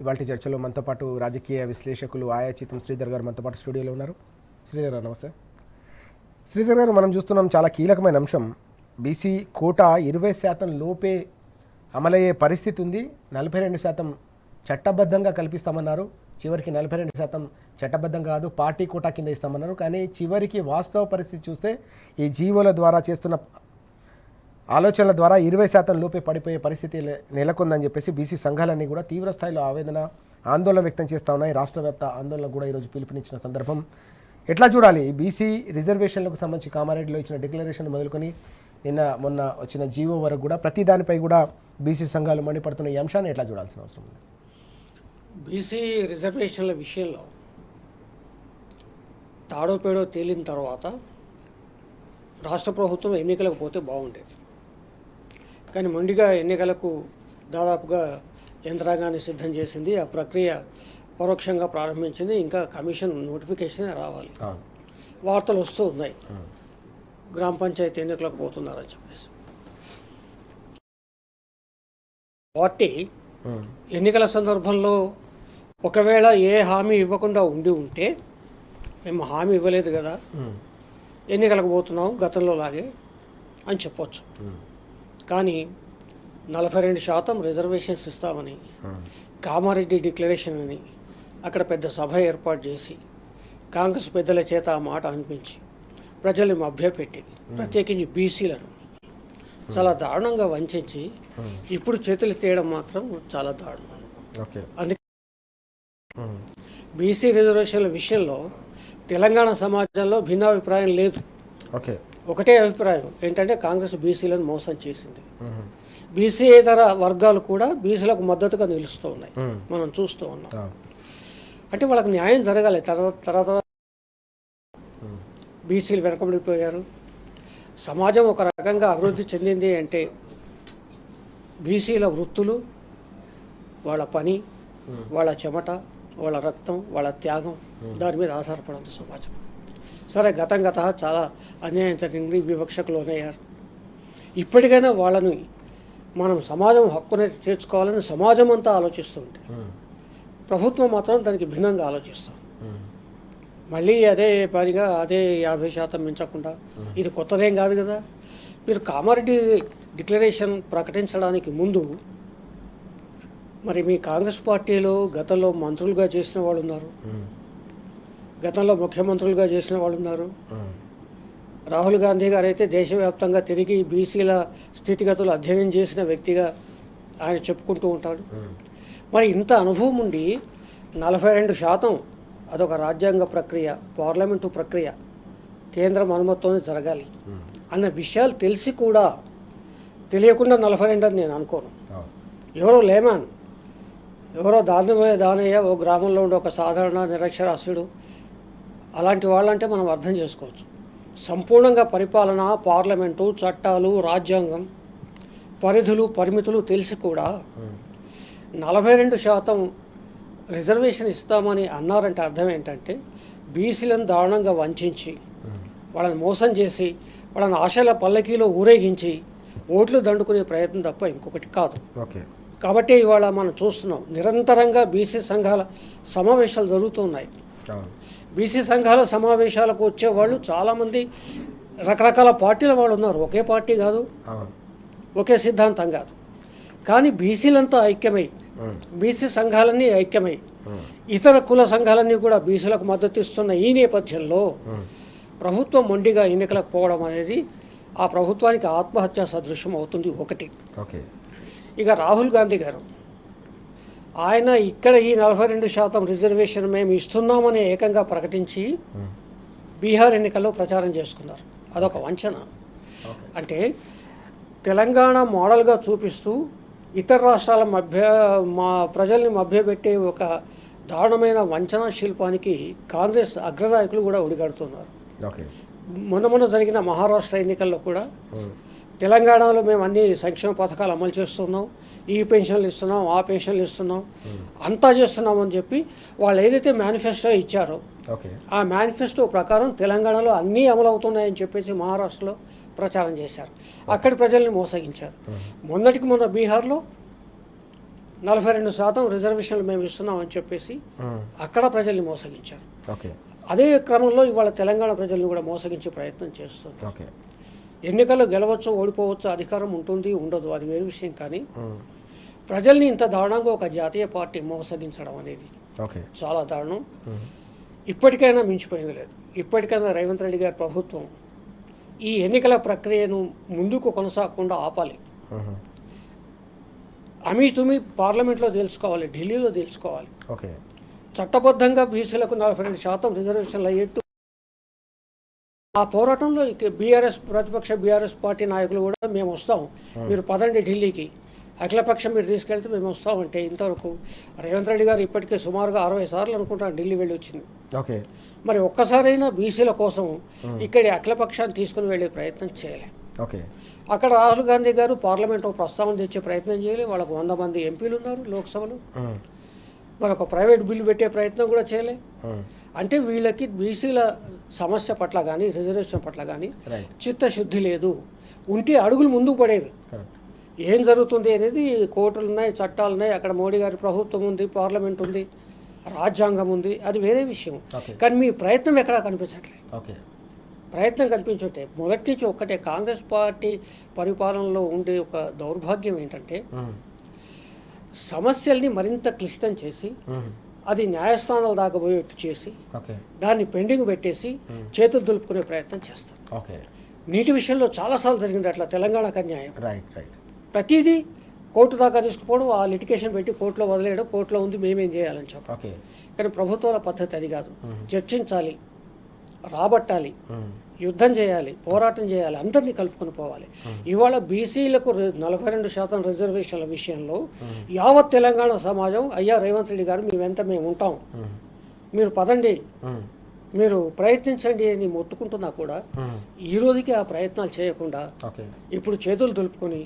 ఇవాల్టి చర్చలో మనతో పాటు రాజకీయ విశ్లేషకులు ఆయాచితం శ్రీధర్ గారు మనతో పాటు స్టూడియోలో ఉన్నారు. శ్రీధర్ గారు నమస్తే. శ్రీధర్ గారు, మనం చూస్తున్నాం చాలా కీలకమైన అంశం, బీసీ కోటా 20% లోపే అమలయ్యే పరిస్థితి ఉంది. 42% చట్టబద్ధంగా కల్పిస్తామన్నారు. చివరికి 42% చట్టబద్ధం కాదు, పార్టీ కోటా కింద ఇస్తామన్నారు. కానీ చివరికి వాస్తవ పరిస్థితి చూస్తే ఈ జీవోల ద్వారా చేస్తున్న ఆలోచనల ద్వారా 20% లోపే పడిపోయే పరిస్థితి నెలకొందని చెప్పేసి బీసీ సంఘాలన్నీ కూడా తీవ్ర స్థాయిలో ఆందోళన వ్యక్తం చేస్తూ ఉన్నాయి. రాష్ట్ర వ్యాప్త ఆందోళన కూడా ఈరోజు పిలుపునిచ్చిన సందర్భం. ఎట్లా చూడాలి బీసీ రిజర్వేషన్లకు సంబంధించి కామారెడ్డిలో ఇచ్చిన డిక్లరేషన్ మొదలుకొని మొన్న వచ్చిన జీవో వరకు కూడా ప్రతి దానిపై కూడా బీసీ సంఘాలు మండిపడుతున్న ఈ అంశాన్ని ఎట్లా చూడాల్సిన అవసరం ఉంది? బీసీ రిజర్వేషన్ల విషయంలో తాడో పేడో తేలిన తర్వాత రాష్ట్ర ప్రభుత్వం ఎన్నికలకు పోతే బాగుండేది. కానీ మొండిగా ఎన్నికలకు దాదాపుగా యంత్రాంగాన్ని సిద్ధం చేసింది. ఆ ప్రక్రియ పరోక్షంగా ప్రారంభించింది. ఇంకా కమిషన్ నోటిఫికేషన్ రావాలి. వార్తలు వస్తూ ఉన్నాయి, గ్రామ పంచాయతీ ఎన్నికలకు పోతున్నారని చెప్పేసి. పార్టీ ఎన్నికల సందర్భంలో ఒకవేళ ఏ హామీ ఇవ్వకుండా ఉంటే, మేము హామీ ఇవ్వలేదు కదా, ఎన్నికలకు పోతున్నాం గతంలో లాగే అని చెప్పొచ్చు. కానీ 42% రిజర్వేషన్స్ ఇస్తామని కామారెడ్డి డిక్లరేషన్ అని అక్కడ పెద్ద సభ ఏర్పాటు చేసి కాంగ్రెస్ పెద్దల చేత ఆ మాట అనిపించి ప్రజల్ని మభ్యపెట్టి ప్రత్యేకించి బీసీలను చాలా దారుణంగా వంచి ఇప్పుడు చేతులు తీయడం మాత్రం చాలా దారుణం. అందుకే బీసీ రిజర్వేషన్ల విషయంలో తెలంగాణ సమాజంలో భిన్నాభిప్రాయం లేదు. ఒకటే అభిప్రాయం ఏంటంటే కాంగ్రెస్ బీసీలను మోసం చేసింది. బీసీ ఇతర వర్గాలు కూడా బీసీలకు మద్దతుగా నిలుస్తూ ఉన్నాయి, మనం చూస్తూ ఉన్నాం. అంటే వాళ్ళకి న్యాయం జరగాలి. తర్వాత బీసీలు వెనకబడిపోయారు. సమాజం ఒక రకంగా అభివృద్ధి చెందింది అంటే బీసీల వృత్తులు, వాళ్ళ పని, వాళ్ళ చెమట, వాళ్ళ రక్తం, వాళ్ళ త్యాగం, దాని మీద ఆధారపడింది సమాజం. సరే, గత చాలా అన్యాయం జరిగింది, వివక్షకు లోనయ్యారు. ఇప్పటికైనా వాళ్ళని మనం సమాజం హక్కుని చేర్చుకోవాలని సమాజం అంతా ఆలోచిస్తుంది. ప్రభుత్వం మాత్రం దానికి భిన్నంగా ఆలోచిస్తాం. మళ్ళీ అదే పనిగా అదే 50% మించకుండా, ఇది కొత్తదేం కాదు కదా. మీరు కామారెడ్డి డిక్లరేషన్ ప్రకటించడానికి ముందు మరి మీ కాంగ్రెస్ పార్టీలో గతంలో మంత్రులుగా చేసిన వాళ్ళు ఉన్నారు, గతంలో ముఖ్యమంత్రులుగా చేసిన వాళ్ళు ఉన్నారు. రాహుల్ గాంధీ గారు అయితే దేశవ్యాప్తంగా తిరిగి బీసీల స్థితిగతులు అధ్యయనం చేసిన వ్యక్తిగా ఆయన చెప్పుకుంటూ ఉంటాడు. మరి ఇంత అనుభవం ఉండి 42% అదొక రాజ్యాంగ ప్రక్రియ, పార్లమెంటు ప్రక్రియ, కేంద్రం అనుమతితోనే జరగాలి అన్న విషయాలు తెలిసి కూడా తెలియకుండా 42 అని నేను అనుకోను. ఎవరో లేమాన్, ఎవరో దానయ్య ఓ గ్రామంలో ఉండే ఒక సాధారణ నిరక్షరాస్యుడు, అలాంటి వాళ్ళంటే మనం అర్థం చేసుకోవచ్చు. సంపూర్ణంగా పరిపాలన, పార్లమెంటు, చట్టాలు, రాజ్యాంగం, పరిధులు, పరిమితులు తెలిసి కూడా 42% రిజర్వేషన్ ఇస్తామని అన్నారంటే అర్థం ఏంటంటే బీసీలను దారుణంగా వంచి వాళ్ళని మోసం చేసి వాళ్ళని ఆశల పల్లకీలో ఊరేగించి ఓట్లు దండుకునే ప్రయత్నం తప్ప ఇంకొకటి కాదు. కాబట్టి ఇవాళ మనం చూస్తున్నాం, నిరంతరంగా బీసీ సంఘాల సమావేశాలు జరుగుతున్నాయి. బీసీ సంఘాల సమావేశాలకు వచ్చే వాళ్ళు చాలామంది రకరకాల పార్టీల వాళ్ళు ఉన్నారు. ఒకే పార్టీ కాదు, ఒకే సిద్ధాంతం కాదు. కానీ బీసీలంతా ఐక్యమై, బీసీ సంఘాలన్నీ ఐక్యమై, ఇతర కుల సంఘాలన్నీ కూడా బీసీలకు మద్దతు ఇస్తున్న ఈ నేపథ్యంలో ప్రభుత్వం మొండిగా ఎన్నికలకు పోవడం అనేది ఆ ప్రభుత్వానికి ఆత్మహత్యా సదృశ్యం అవుతుంది. ఒకటి. ఇక రాహుల్ గాంధీ గారు ఆయన ఇక్కడ ఈ 42% రిజర్వేషన్ మేము ఇస్తున్నామని ఏకంగా ప్రకటించి బీహార్ ఎన్నికల్లో ప్రచారం చేసుకున్నారు. అదొక వంచన. అంటే తెలంగాణ మోడల్గా చూపిస్తూ ఇతర రాష్ట్రాల మా ప్రజల్ని మభ్యపెట్టే ఒక దారుణమైన వంచనా శిల్పానికి కాంగ్రెస్ అగ్రనాయకులు కూడా ఒడిగడుతున్నారు. మొన్న జరిగిన మహారాష్ట్ర ఎన్నికల్లో కూడా తెలంగాణలో మేము అన్ని సంక్షేమ పథకాలు అమలు చేస్తున్నాం, ఈ పెన్షన్లు ఇస్తున్నాం, ఆ పెన్షన్లు ఇస్తున్నాం, అంతా చేస్తున్నామని చెప్పి వాళ్ళు ఏదైతే మేనిఫెస్టో ఇచ్చారో ఆ మేనిఫెస్టో ప్రకారం తెలంగాణలో అన్నీ అమలు అవుతున్నాయని చెప్పేసి మహారాష్ట్రలో ప్రచారం చేశారు. అక్కడి ప్రజల్ని మోసగించారు. మొన్న బీహార్లో 42% రిజర్వేషన్లు మేము ఇస్తున్నామని చెప్పేసి అక్కడ ప్రజల్ని మోసగించారు. ఓకే. అదే క్రమంలో ఇవాళ తెలంగాణ ప్రజల్ని కూడా మోసగించే ప్రయత్నం చేస్తుంది. ఓకే. ఎన్నికల్లో గెలవచ్చు, ఓడిపోవచ్చు, అధికారం ఉంటుంది ఉండదు, అది వేరే విషయం. కానీ ప్రజల్ని ఇంత దారుణంగా ఒక జాతీయ పార్టీ మోసగించడం అనేది ఓకే చాలా దారుణం. ఇప్పటికైనా మించిపోయింది లేదు. ఇప్పటికైనా రేవంత్ రెడ్డి గారి ప్రభుత్వం ఈ ఎన్నికల ప్రక్రియను ముందుకు కొనసాగకుండా ఆపాలి. అమీతుమి పార్లమెంట్లో తెలుసుకోవాలి, ఢిల్లీలో తెలుసుకోవాలి. ఓకే. చట్టబద్ధంగా బీసీలకు 42% రిజర్వేషన్లు అయ్యేట్టు ఆ పోరాటంలో బీఆర్ఎస్ ప్రతిపక్ష బీఆర్ఎస్ పార్టీ నాయకులు కూడా మేము వస్తాం, మీరు పదండి ఢిల్లీకి, అఖిలపక్షం మీరు తీసుకెళ్తే మేము వస్తామంటే ఇంతవరకు రేవంత్ రెడ్డి గారు ఇప్పటికే సుమారుగా 60 సార్లు అనుకుంటాను ఢిల్లీ వెళ్ళి వచ్చింది. ఓకే. మరి ఒక్కసారైనా బీసీల కోసం ఇక్కడి అఖిలపక్షాన్ని తీసుకుని వెళ్ళే ప్రయత్నం చేయలే. ఓకే. అక్కడ రాహుల్ గాంధీ గారు పార్లమెంట్లో ప్రస్తావన తెచ్చే ప్రయత్నం చేయలే. వాళ్ళకు 100 మంది ఎంపీలు ఉన్నారు లోక్సభలో. మరి ఒక ప్రైవేట్ బిల్లు పెట్టే ప్రయత్నం కూడా చేయలే. అంటే వీళ్ళకి బీసీల సమస్య పట్ల కానీ రిజర్వేషన్ పట్ల కానీ చిత్తశుద్ధి లేదు. ఉంటే అడుగులు ముందుకు పడేవి. ఏం జరుగుతుంది అనేది కోర్టులు ఉన్నాయి, చట్టాలు ఉన్నాయి, అక్కడ మోడీ గారి ప్రభుత్వం ఉంది, పార్లమెంట్ ఉంది, రాజ్యాంగం ఉంది, అది వేరే విషయం. కానీ మీ ప్రయత్నం ఎక్కడా కనిపించట్లేదు. ఓకే. ప్రయత్నం కనిపించుంటే మొదటి నుంచి ఒక్కటే కాంగ్రెస్ పార్టీ పరిపాలనలో ఉండే ఒక దౌర్భాగ్యం ఏంటంటే సమస్యల్ని మరింత క్లిష్టం చేసి అది న్యాయస్థానాల దాకా పోయేట్టు చేసి దాన్ని పెండింగ్ పెట్టేసి చేతులు దులుపుకునే ప్రయత్నం చేస్తారు. నీటి విషయంలో చాలాసార్లు జరిగింది అట్లా. తెలంగాణకు అన్యాయం. ప్రతిదీ కోర్టు దాకా తీసుకుపోవడం, ఆ లిటికేషన్ పెట్టి కోర్టులో వదిలేయడం, కోర్టులో ఉంది మేమేం చేయాలని చెప్పి. కానీ ప్రభుత్వాల పద్ధతి అది కాదు. చర్చించాలి, రాబట్టాలి, యుద్ధం చేయాలి, పోరాటం చేయాలి, అందరినీ కలుపుకొని పోవాలి. ఇవాళ బీసీలకు 42% రిజర్వేషన్ల విషయంలో యావత్ తెలంగాణ సమాజం అయ్యా రేవంత్ రెడ్డి గారు మీ వెంట మేము ఉంటాం, మీరు పదండి, మీరు ప్రయత్నించండి అని మొత్తుకుంటున్నా కూడా ఈ రోజుకి ఆ ప్రయత్నాలు చేయకుండా ఇప్పుడు చేతులు దులుపుకొని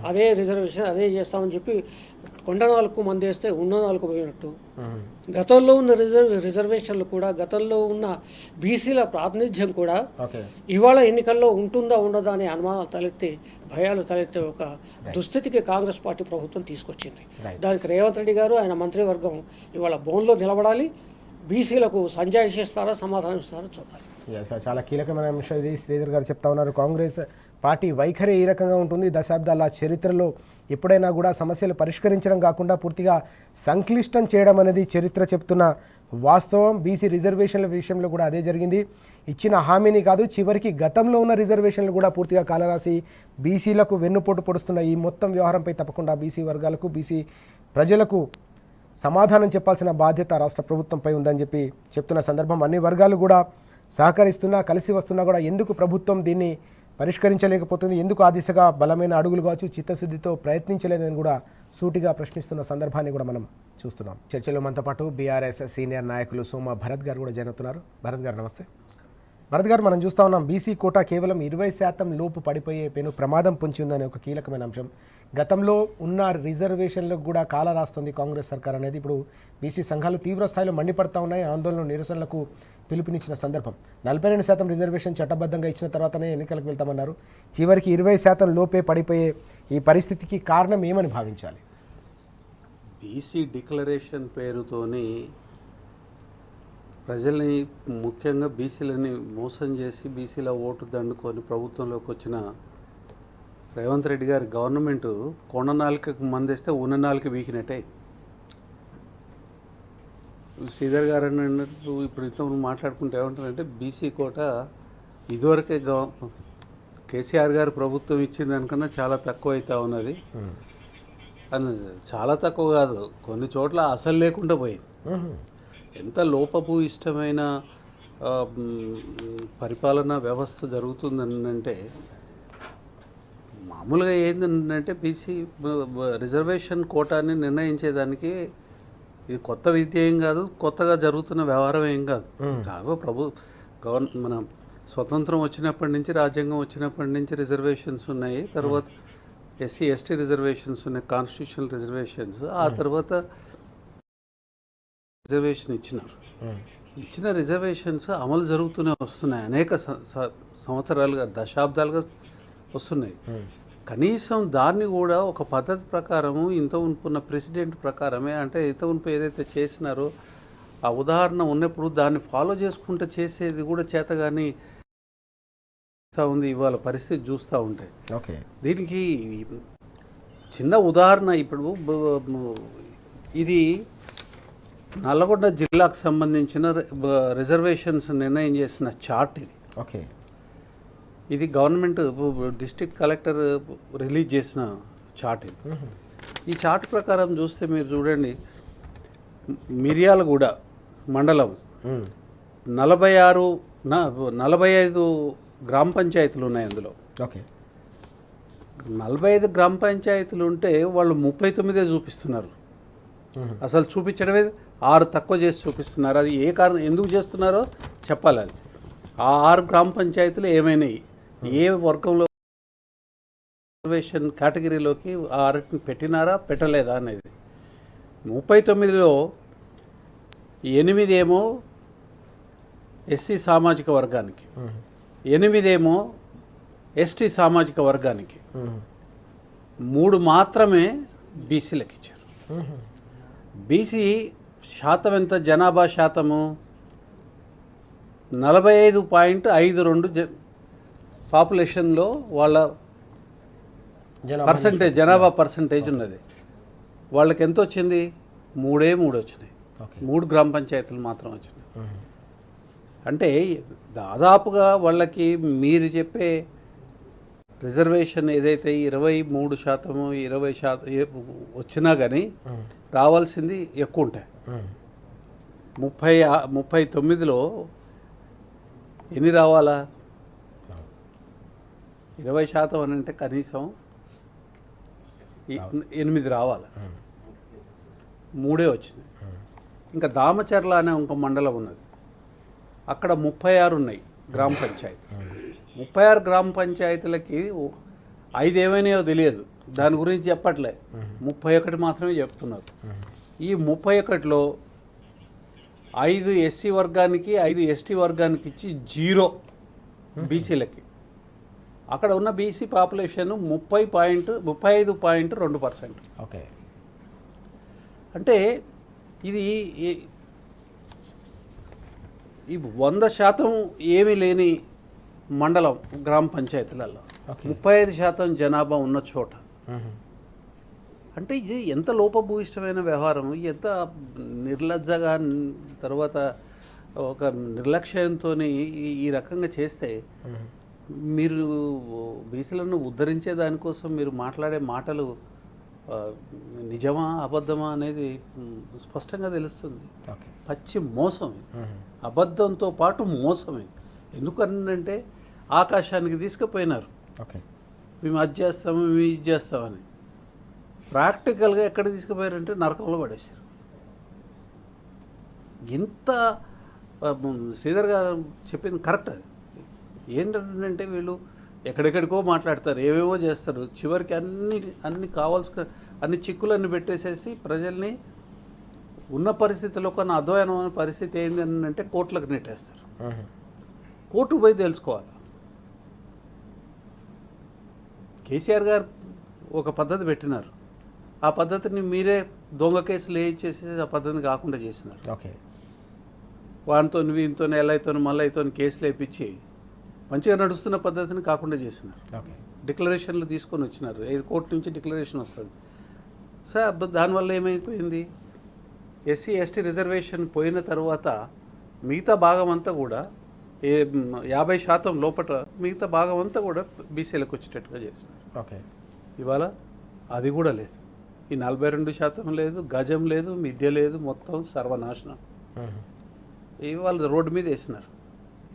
అదే రిజర్వేషన్ అదే చేస్తామని చెప్పి కొండ నాలుగు మంది వేస్తే ఉన్న నాలుగు పోయినట్టు. గతంలో ఉన్న రిజర్వేషన్లు కూడా, గతంలో ఉన్న బీసీల ప్రాతినిధ్యం కూడా ఇవాళ ఎన్నికల్లో ఉంటుందా ఉండదా అనే అనుమానాలు తలెత్తే, భయాలు తలెత్తే ఒక దుస్థితికి కాంగ్రెస్ పార్టీ ప్రభుత్వం తీసుకొచ్చింది. దానికి రేవంత్ రెడ్డి గారు ఆయన మంత్రివర్గం ఇవాళ బోన్లో నిలబడాలి. బీసీలకు సంజాయిషి ఇస్తారా, సమాధానం ఇస్తారా చూడాలి. చాలా కీలకమైన అంశం ఇది. శ్రీధర్ గారు చెప్తా ఉన్నారు, కాంగ్రెస్ పార్టీ వైఖరి ఈ రకంగా ఉంటుంది. దశాబ్దాల చరిత్రలో ఎప్పుడైనా కూడా సమస్యలు పరిష్కరించడం కాకుండా పూర్తిగా సంక్లిష్టం చేయడం అనేది చరిత్ర చెప్తున్న వాస్తవం. బీసీ రిజర్వేషన్ల విషయంలో కూడా అదే జరిగింది. ఇచ్చిన హామీని కాదు, చివరికి గతంలో ఉన్న రిజర్వేషన్లు కూడా పూర్తిగా కాలరాసి బీసీలకు వెన్నుపోటు పొడుస్తున్న ఈ మొత్తం వ్యవహారంపై తప్పకుండా బీసీ వర్గాలకు, బీసీ ప్రజలకు సమాధానం చెప్పాల్సిన బాధ్యత రాష్ట్ర ప్రభుత్వంపై ఉందని చెప్పి చెప్తున్న సందర్భం. అన్ని వర్గాలు కూడా సహకరిస్తున్నా, కలిసి వస్తున్నా కూడా ఎందుకు ప్రభుత్వం దీన్ని పరిష్కరించలేకపోతుంది, ఎందుకు ఆ దిశగా బలమైన అడుగులు కావచ్చు చిత్తశుద్ధితో ప్రయత్నించలేదని కూడా సూటిగా ప్రశ్నిస్తున్న సందర్భాన్ని కూడా మనం చూస్తున్నాం. చర్చలో మనతో పాటు బీఆర్ఎస్ సీనియర్ నాయకులు సోమ భరత్ గారు కూడా జాయిన్ అవుతున్నారు. భరత్ గారు నమస్తే. భరత్ గారు, మనం చూస్తూ ఉన్నాం బీసీ కోటా కేవలం 20% లోపు పడిపోయే పెను ప్రమాదం పొంచి ఉందనే ఒక కీలకమైన అంశం. గతంలో ఉన్న రిజర్వేషన్లకు కూడా కాల రాస్తుంది కాంగ్రెస్ సర్కార్ అనేది ఇప్పుడు బీసీ సంఘాలు తీవ్ర స్థాయిలో మండిపడతా ఉన్నాయి. ఆందోళన నిరసనలకు పిలుపునిచ్చిన సందర్భం. 42% రిజర్వేషన్ చట్టబద్ధంగా ఇచ్చిన తర్వాతనే ఎన్నికలకు వెళ్తామన్నారు. చివరికి 20% లోపే పడిపోయే ఈ పరిస్థితికి కారణం ఏమని భావించాలి? బీసీ డిక్లరేషన్ పేరుతోని ప్రజల్ని, ముఖ్యంగా బీసీలని మోసం చేసి బీసీల ఓటు దండుకొని ప్రభుత్వంలోకి వచ్చిన రేవంత్ రెడ్డి గారి గవర్నమెంట్ కొండ నాలుకకు మందేస్తే ఉన్న నాలుక వీకినట్టే. శ్రీధర్ గారు అన్నట్టు ఇప్పుడు ఇంతకుముందు మాట్లాడుకుంటే ఏమంటారంటే బీసీ కోట ఇదివరకే కేసీఆర్ గారు ప్రభుత్వం ఇచ్చింది దానికన్నా చాలా తక్కువ అవుతా ఉన్నది అని. చాలా తక్కువ కాదు, కొన్ని చోట్ల అసలు లేకుండా పోయింది. ఎంత లోపపు ఇష్టమైన పరిపాలనా వ్యవస్థ జరుగుతుందంటే మామూలుగా ఏంటంటే బీసీ రిజర్వేషన్ కోటాని నిర్ణయించేదానికి ఇది కొత్త విద్య ఏం కాదు, కొత్తగా జరుగుతున్న వ్యవహారం ఏం కాదు. మన స్వతంత్రం వచ్చినప్పటి నుంచి, రాజ్యాంగం వచ్చినప్పటి నుంచి రిజర్వేషన్స్ ఉన్నాయి. తర్వాత ఎస్సీ ఎస్టీ రిజర్వేషన్స్ ఉన్నాయి, కాన్స్టిట్యూషనల్ రిజర్వేషన్స్. ఆ తర్వాత రిజర్వేషన్ ఇచ్చిన రిజర్వేషన్స్ అమలు జరుగుతూనే వస్తున్నాయి. అనేక సంవత్సరాలుగా, దశాబ్దాలుగా వస్తున్నాయి. కనీసం దాన్ని కూడా ఒక పద్ధతి ప్రకారము ఇంత ఉన్న ప్రెసిడెంట్ ప్రకారమే, అంటే ఇంత ఏదైతే చేసినారో ఆ ఉదాహరణ ఉన్నప్పుడు దాన్ని ఫాలో చేసుకుంటూ చేసేది కూడా చేత కానీ ఉంది ఇవాళ పరిస్థితి చూస్తూ ఉంటే. ఓకే, దీనికి చిన్న ఉదాహరణ ఇప్పుడు ఇది నల్లగొండ జిల్లాకు సంబంధించిన రిజర్వేషన్స్ నిర్ణయం చేసిన చార్ట్ ఇది. ఓకే, ఇది గవర్నమెంట్ డిస్ట్రిక్ట్ కలెక్టర్ రిలీజ్ చేసిన చార్ట్ ఇది. ఈ చార్ట్ ప్రకారం చూస్తే మీరు చూడండి, మిర్యాలగూడ మండలం 45 గ్రామ పంచాయతీలు ఉన్నాయి అందులో. ఓకే, 45 గ్రామ పంచాయతీలు ఉంటే వాళ్ళు 39 చూపిస్తున్నారు. అసలు చూపించడమే 6 తక్కువ చేసి చూపిస్తున్నారు. అది ఏ కారణం ఎందుకు చేస్తున్నారో చెప్పాలి. అది ఆ 6 గ్రామ పంచాయతీలు ఏమైనాయి, ఏ వర్గంలో రిజర్వేషన్ కేటగిరీలోకి ఆ 6ని పెట్టినారా పెట్టలేదా అనేది. 39లో 8 ఏమో ఎస్సీ సామాజిక వర్గానికి, 8 ఏమో ఎస్టీ సామాజిక వర్గానికి, 3 మాత్రమే బీసీలకు ఇచ్చారు. బీసీ శాతం ఎంత, జనాభా శాతము 45.52 పాపులేషన్లో వాళ్ళ పర్సంటేజ్, జనాభా పర్సంటేజ్ ఉన్నది. వాళ్ళకి ఎంత వచ్చింది? 3 వచ్చినాయి. 3 గ్రామ పంచాయతీలు మాత్రం వచ్చినాయి. అంటే దాదాపుగా వాళ్ళకి మీరు చెప్పే రిజర్వేషన్ ఏదైతే 23%, 20% వచ్చినా కానీ రావాల్సింది ఎక్కువ ఉంటాయి. 39లో ఎన్ని రావాలా? 20% అని అంటే కనీసం 8 రావాలి. 3 వచ్చింది. ఇంకా దామచర్ల అనే ఒక మండలం ఉన్నది, అక్కడ 36 ఉన్నాయి గ్రామ పంచాయతీ. 36 గ్రామ పంచాయతీలకి 5 ఏమైనాయో తెలియదు, దాని గురించి చెప్పట్లే. 31 మాత్రమే చెప్తున్నారు. ఈ 31లో 5 ఎస్సీ వర్గానికి, 5 ఎస్టీ వర్గానికి ఇచ్చి 0 బీసీలకి. అక్కడ ఉన్న బీసీ పాపులేషన్ 35.2%. ఓకే, అంటే ఇది 100% ఏమీ లేని మండలం గ్రామ పంచాయతీలలో 35% జనాభా ఉన్న చోట. అంటే ఇది ఎంత లోపభూయిష్టమైన వ్యవహారం, ఎంత నిర్లజ్జగా, తర్వాత ఒక నిర్లక్ష్యంతో ఈ రకంగా చేస్తే మీరు బీసీలను ఉద్ధరించే దానికోసం మీరు మాట్లాడే మాటలు నిజమా అబద్ధమా అనేది స్పష్టంగా తెలుస్తుంది. పచ్చి మోసం, అబద్ధంతో పాటు మోసమే. ఎందుకనంటే ఆకాశానికి తీసుకుపోయినారు, మేము అది చేస్తాము, మేము ఇది చేస్తామని. ప్రాక్టికల్గా ఎక్కడ తీసుకుపోయారంటే నరకంలో పడేశారు. ఇంత శ్రీధర్ గారు చెప్పింది కరెక్ట్. అది ఏంటంటే వీళ్ళు ఎక్కడెక్కడికో మాట్లాడతారు, ఏవేవో చేస్తారు, చివరికి అన్ని కావాల్సిన అన్ని చిక్కులన్నీ పెట్టేసేసి ప్రజల్ని ఉన్న పరిస్థితిలో కొన్ని అధ్వానమైన పరిస్థితి ఏంది అని అంటే కోర్టులకు నెట్టేస్తారు. కోర్టు పోయి తెలుసుకోవాలి. కేసీఆర్ గారు ఒక పద్ధతి పెట్టినారు, ఆ పద్ధతిని మీరే దొంగ కేసులు వేయించేసి ఆ పద్ధతిని కాకుండా చేసినారు. వానితో వీనితో ఎల్లయితో మళ్ళయితో కేసులు వేయించి మంచిగా నడుస్తున్న పద్ధతిని కాకుండా చేసినారు. డిక్లరేషన్లు తీసుకొని వచ్చినారు, కోర్టు నుంచి డిక్లరేషన్ వస్తుంది. సార్ దానివల్ల ఏమైపోయింది, ఎస్సీ ఎస్టీ రిజర్వేషన్ పోయిన తర్వాత మిగతా భాగం అంతా కూడా 50% లోపల మిగతా భాగం అంతా కూడా బీసీలకు వచ్చేటట్టుగా చేసినారు. ఇవాళ అది కూడా లేదు. ఈ 42% లేదు, గజం లేదు, మిద్య లేదు, మొత్తం సర్వనాశనం. ఇవాళ రోడ్డు మీద వేసినారు.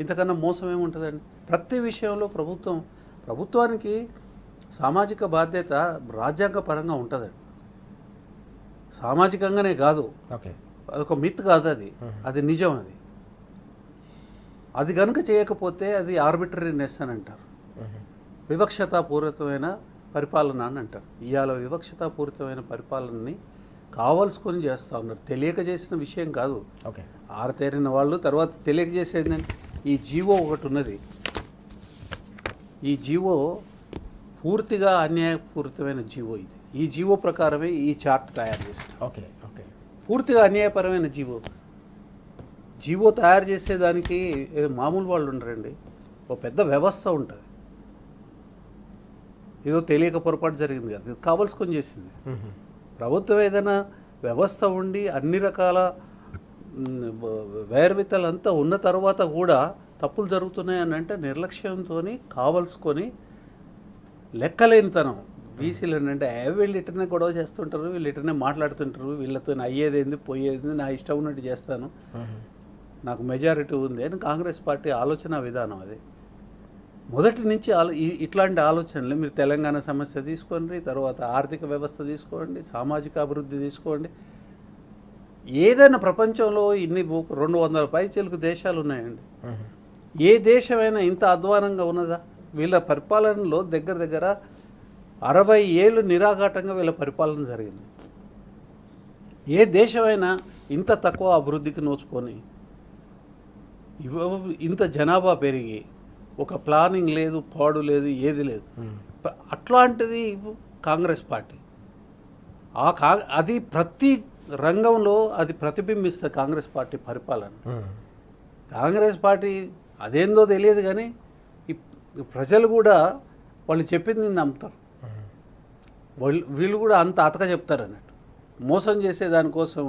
ఇంతకన్నా మోసం ఏముంటుందండి? ప్రతి విషయంలో ప్రభుత్వానికి సామాజిక బాధ్యత రాజ్యాంగ పరంగా ఉంటుందండి. సామాజికంగానే కాదు, అదొక మిత్ కాదు, అది నిజం. అది కనుక చేయకపోతే అది ఆర్బిటరీనెస్ అని అంటారు, వివక్షతాపూరితమైన పరిపాలన అని అంటారు. ఇవాళ వివక్షతాపూరితమైన పరిపాలనని కావాల్సుకొని చేస్తూ ఉన్నారు. తెలియక చేసిన విషయం కాదు. ఆరతేరిన వాళ్ళు తర్వాత తెలియక చేసేది. ఈ జీవో ఒకటి ఉన్నది, ఈ జీవో పూర్తిగా అన్యాయపూరితమైన జీవో ఇది. ఈ జీవో ప్రకారమే ఈ చార్ట్ తయారు చేస్తారు. ఓకే ఓకే పూర్తిగా అన్యాయపరమైన జీవో తయారు చేసేదానికి ఏదో మామూలు వాళ్ళు ఉండరండి. ఒక పెద్ద వ్యవస్థ ఉంటుంది. ఏదో తెలియక పొరపాటు జరిగింది కదా, ఇది కావలసుకొని చేసింది ప్రభుత్వం. ఏదైనా వ్యవస్థ ఉండి అన్ని రకాల వేర్వితలంతా ఉన్న తర్వాత కూడా తప్పులు జరుగుతున్నాయని అంటే నిర్లక్ష్యంతో కావలసుకొని లెక్కలేనితనం. బీసీలు అంటే వీళ్ళు ఇటనే గొడవ చేస్తుంటారు, వీళ్ళు ఇటనే మాట్లాడుతుంటారు, వీళ్ళతో అయ్యేదేంది పోయేది నా ఇష్టం ఉన్నట్టు చేస్తాను, నాకు మెజారిటీ ఉంది అని కాంగ్రెస్ పార్టీ ఆలోచన విధానం. అది మొదటి నుంచి ఇట్లాంటి ఆలోచనలు మీరు తెలంగాణ సమస్య తీసుకోండి, తర్వాత ఆర్థిక వ్యవస్థ తీసుకోండి, సామాజిక అభివృద్ధి తీసుకోండి. ఏదైనా ప్రపంచంలో ఇన్ని 200 పైచిలుకు దేశాలు ఉన్నాయండి. ఏ దేశమైనా ఇంత అధ్వానంగా ఉన్నదా? వీళ్ళ పరిపాలనలో దగ్గర 60 ఏళ్ళు నిరాఘాటంగా వీళ్ళ పరిపాలన జరిగింది. ఏ దేశమైనా ఇంత తక్కువ అభివృద్ధికి నోచుకొని ఇంత జనాభా పెరిగి ఒక ప్లానింగ్ లేదు, పాడు లేదు, ఏది లేదు. అట్లాంటిది కాంగ్రెస్ పార్టీ. అది ప్రతి రంగంలో అది ప్రతిబింబిస్తుంది కాంగ్రెస్ పార్టీ పరిపాలన. కాంగ్రెస్ పార్టీ అదేందో తెలియదు కానీ ప్రజలు కూడా వాళ్ళు చెప్పింది నమ్ముతారు. వీళ్ళు కూడా అంత అతక చెప్తారు అన్నట్టు. మోసం చేసే దానికోసం